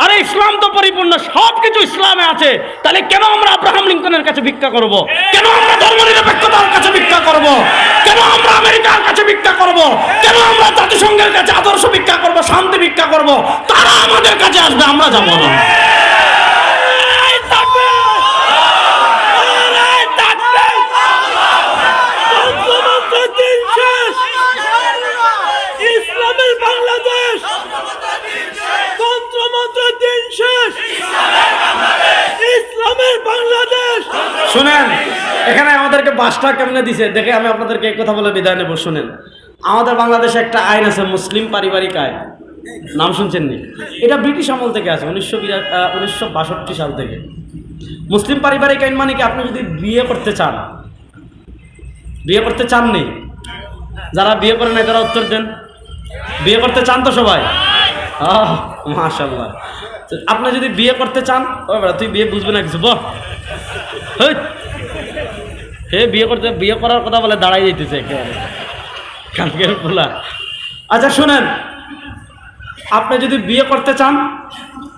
আরে ইসলাম তো পরিপূর্ণ, সব কিছু ইসলামে আছে, তাহলে কেন আমরা আব্রাহাম লিঙ্কনের কাছে ভিক্ষা করব? কেন আমরা ধর্মনিরপেক্ষতার কাছে ভিক্ষা করব? কেন আমরা আমেরিকার কাছে ভিক্ষা করব? কেন আমরা জাতিসংঘের কাছে আদর্শ ভিক্ষা করব, শান্তি ভিক্ষা করব? তারা আমাদের কাছে আসবে, আমরা যাব না। ইসলামের বাংলাদেশ, তন্ত্রমন্ত্র দিন শেষ, ইসলামের বাংলাদেশ। শুনেন, এখানে আমাদেরকে বাসটা কেমনে দিছে দেখে আমি আপনাদেরকে এই কথা বলে বিদায় নেব। শুনেন, আমাদের বাংলাদেশে একটা আইন আছে, মুসলিম পারিবারিক আইন, নাম শুনছেন নি? এটা ব্রিটিশ আমল থেকে আছে, 1962 সাল থেকে। মুসলিম পারিবারিক আইন মানে কি, আপনি যদি বিয়ে করতে চান, বিয়ে করতে চাননি, যারা বিয়ে করে নাই তারা উত্তর দেন। বিয়ে করতে চান তো সবাই? মাশাআল্লাহ। আপনি যদি বিয়ে করতে চান, ও বেটা তুই বিয়ে বুঝবে না কিছু, বল হে বিয়ে করার কথা বলে দাঁড়াই যাইতেছে কালকের বলা। আচ্ছা শুনেন, আপনি যদি বিয়ে করতে চান,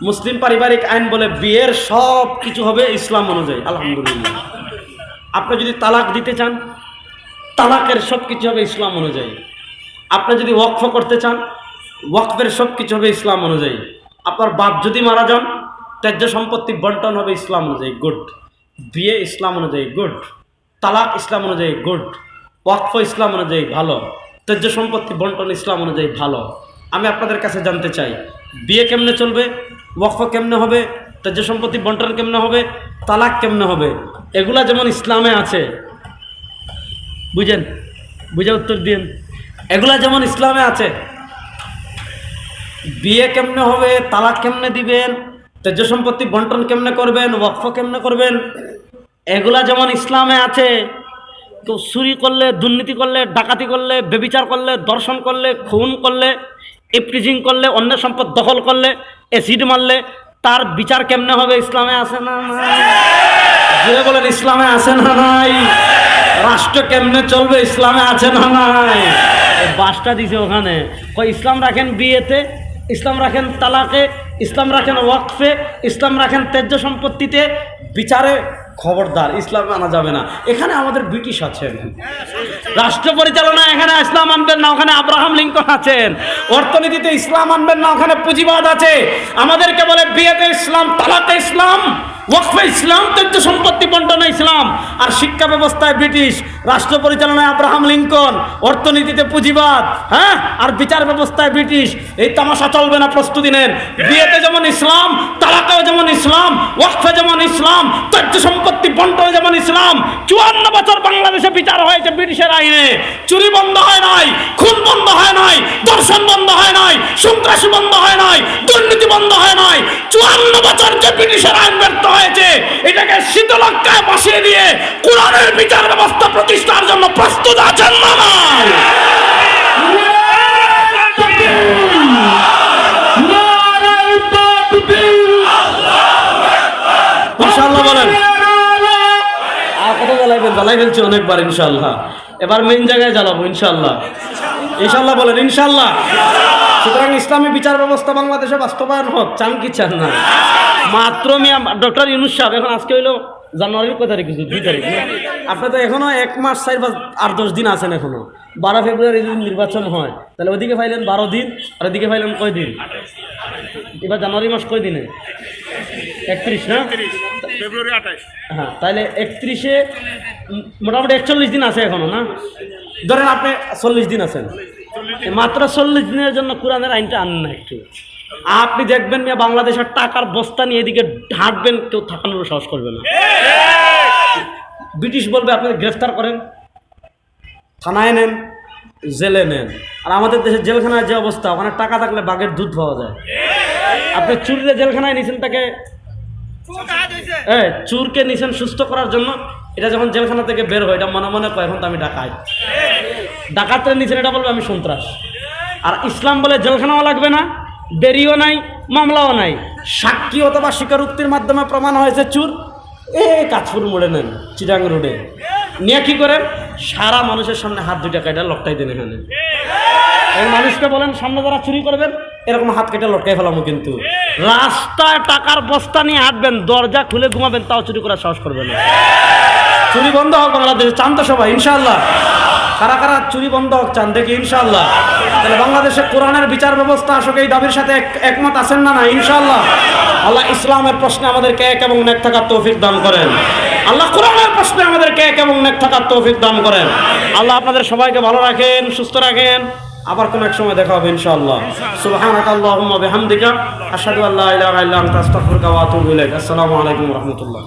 মুসলিম পারিবারিক আইন বলে বিয়ের সব কিছু হবে ইসলাম অনুযায়ী, আলহামদুলিল্লাহ। আপনি যদি তালাক দিতে চান, তালাকের সব কিছু হবে ইসলাম অনুযায়ী। আপনি যদি ওয়াকফ করতে চান, ওয়াকফের সব কিছু হবে ইসলাম অনুযায়ী। আপনার বাপ যদি মারা যান, ত্যায্য সম্পত্তি বন্টন হবে ইসলাম অনুযায়ী, গুড। বিয়ে ইসলাম অনুযায়ী, গুড। তালাক ইসলাম অনুযায়ী, গুড। ওয়াকফ ইসলাম অনুযায়ী, ভালো। ত্যায্য সম্পত্তি বন্টন ইসলাম অনুযায়ী, ভালো। আমি আপনাদের কাছে জানতে চাই, বিয়ে কেমনে চলবে, ওয়াকফ কেমনে হবে, ত্যায্য সম্পত্তি বন্টন কেমনে হবে, তালাক কেমনে হবে, এগুলা যেমন ইসলামে আছে, বুঝেন, বুঝে উত্তর দিন। এগুলা যেমন ইসলামে আছে, বিয়ে কেমনে হবে, তালাক কেমনে দিবেন, ত্যায্য সম্পত্তি বন্টন কেমনে করবেন, ওয়াকফ কেমনে করবেন, এগুলা যেমন ইসলামে আছে। কেউ চুরি করলে, দুর্নীতি করলে, ডাকাতি করলে, ব্যভিচার করলে, ধর্ষণ করলে, খুন করলে, ইপটিজিং করলে, অন্যের সম্পদ দখল করলে, অ্যাসিড মারলে, তার বিচার কেমনে হবে, ইসলামে আছে না নাই? যে বলেন ইসলামে আছে না নাই? রাষ্ট্র কেমনে চলবে, ইসলামে আছে না নাই? বাসটা দিছে ওখানে, কই ইসলাম রাখেন বিয়েতে, ইসলাম রাখেন তালাকে, ইসলাম রাখেন ওয়াকফে, ইসলাম রাখেন ত্যায্য সম্পত্তিতে, বিচারে খবরদার, ইসলামে আনা যাবে না। এখানে আমাদের ব্রিটিশ আছেন, রাষ্ট্র পরিচালনা এখানে ইসলাম আনবেন না, ওখানে আব্রাহাম লিঙ্কন আছেন। অর্থনীতিতে ইসলাম আনবেন না, ওখানে পুঁজিবাদ আছে। আমাদেরকে বলে বিয়েতে ইসলাম, তালাকে ইসলাম, ওয়াকফে ইসলাম, তথ্য সম্পত্তি বন্টনে ইসলাম। আর শিক্ষা ব্যবস্থায় ব্রিটিশ, রাষ্ট্র পরিচালনায় আব্রাহাম লিঙ্কন, অর্থনীতিতে পুঁজিবাদ, হ্যাঁ, আর বিচার ব্যবস্থায় ব্রিটিশ। এই তামাশা চলবে না, প্রস্তুতি নেন। বিয়েতে যেমন ইসলাম, তালাকেও যেমন ইসলাম, ওয়াকফে যেমন ইসলাম, তথ্য সম্পত্তি বন্টনে যেমন ইসলাম। 54 বছর বাংলাদেশে বিচার হয়েছে ব্রিটিশের আইনে। চুরি বন্ধ হয় নাই, খুন বন্ধ হয় নাই, ধর্ষণ বন্ধ হয় নাই, সন্ত্রাসী বন্ধ হয় নাই, দুর্নীতি বন্ধ হয় নাই। 54 বছর যে ব্রিটিশের আইন ব্যর্থ হয়েছে, এটাকে শীতলক্ষায় বসিয়ে দিয়ে কোরআনের বিচার ব্যবস্থা প্রতিষ্ঠার জন্য প্রস্তুত আছেন না নাই? ইনশাআল্লাহ বলেন। আর কত জ্বালাইবেন? জ্বালাই ফেলছি অনেকবার ইনশাআল্লাহ। এবার মেইন জায়গায় জ্বালাবো ইনশাআল্লাহ। ইনশাআল্লাহ বলেন ইনশাআল্লাহ। সুতরাং ইসলামী বিচার ব্যবস্থা বাংলাদেশে বাস্তবায়ন হোক, চান কি চান না? মাত্র মিয়া ডক্টর ইউনূস সাহেব, এখন আজকে হইলো জানুয়ারির কয় তারিখ? 2 তারিখ। আপনি তো এখনো 1 মাস 4 বা 8-10 দিন আছেন এখনো। 12 ফেব্রুয়ারি যদি নির্বাচন হয়, তাহলে ওদিকে পাইলেন 12 দিন, আর ওদিকে পাইলেন কয় দিন? এবার জানুয়ারি মাস কয় দিনে? 31 না? ফেব্রুয়ারি 28। হ্যাঁ, তাহলে 31-এ মোটামুটি 41 দিন আছে এখনো না? ধরেন আপনি 40 দিন আছেন, মাত্র 40 দিনের জন্য কোরআনের আইনটা আনেন না একটু। আপনি দেখবেন মিয়া বাংলাদেশের টাকার বস্তা নিয়ে এদিকে হাঁটবেন, কেউ থাকানোর সাহস করবে না। ব্রিটিশ বলবে আপনি গ্রেফতার করেন, থানায় নেন, জেলে নেন। আর আমাদের দেশের জেলখানায় যে অবস্থা, ওখানে টাকা থাকলে বাঘের দুধ পাওয়া যায়। আপনি চুরিরে জেলখানায় নিয়েছেন, তাকে চুরকে নিছেন সুস্থ করার জন্য। এটা যখন জেলখানা থেকে বের হয়, এটা মনে মনে কয় এখন তো আমি ডাকাত। ডাকাতরা নিছেন, এটা বলবে আমি সন্ত্রাস। আর ইসলাম বলে জেলখানাও লাগবে না, দেরিও নাই, মামলাও নাই। সাক্ষী অথবা স্বীকারোক্তির মাধ্যমে প্রমাণ হয়েছে চুর, কাছপুর মোড়ে নেন, চিটাং রোডে নিয়ে কি করেন? সারা মানুষের সামনে হাত 2টা কাটা লটকাই দেন। এখানে এই মানুষকে বলেন সামনে যারা চুরি করবেন, এরকম হাত কেটে লটকাই ফেলামো। কিন্তু রাস্তায় টাকার বস্তা নিয়ে হাঁটবেন, দরজা খুলে ঘুমাবেন, তাও চুরি করার সাহস করবেন না। চুরি বন্ধ হোক বাংলাদেশে, চান তো সবাই ইনশাআল্লাহ? কারা কারা চুরি বন্ধ হোক চান দেখি ইনশাআল্লাহ? তাহলে বাংলাদেশে কোরআনের বিচার ব্যবস্থা আসুক, এই দাবির সাথে একমত আছেন না না ইনশাআল্লাহ? আল্লাহ ইসলামের প্রশ্নে আমাদেরকে এক এবং নেক থাকার তৌফিক দান করেন। আল্লাহ কোরআনের প্রশ্নে আমাদেরকে এক এবং নেক থাকার তৌফিক দান করেন। আল্লাহ আপনাদের সবাইকে ভালো রাখেন, সুস্থ রাখেন। আবার কোন এক সময় দেখা হবে ইনশাআল্লাহ। সুবহানাকা আল্লাহুম্মা বিহামদিকা আশহাদু আল্লা ইলাহা ইল্লা আনতা আস্তাগফিরুকা ওয়া আতুবু ইলাইক। আসসালামু আলাইকুম ওয়া রাহমাতুল্লাহ।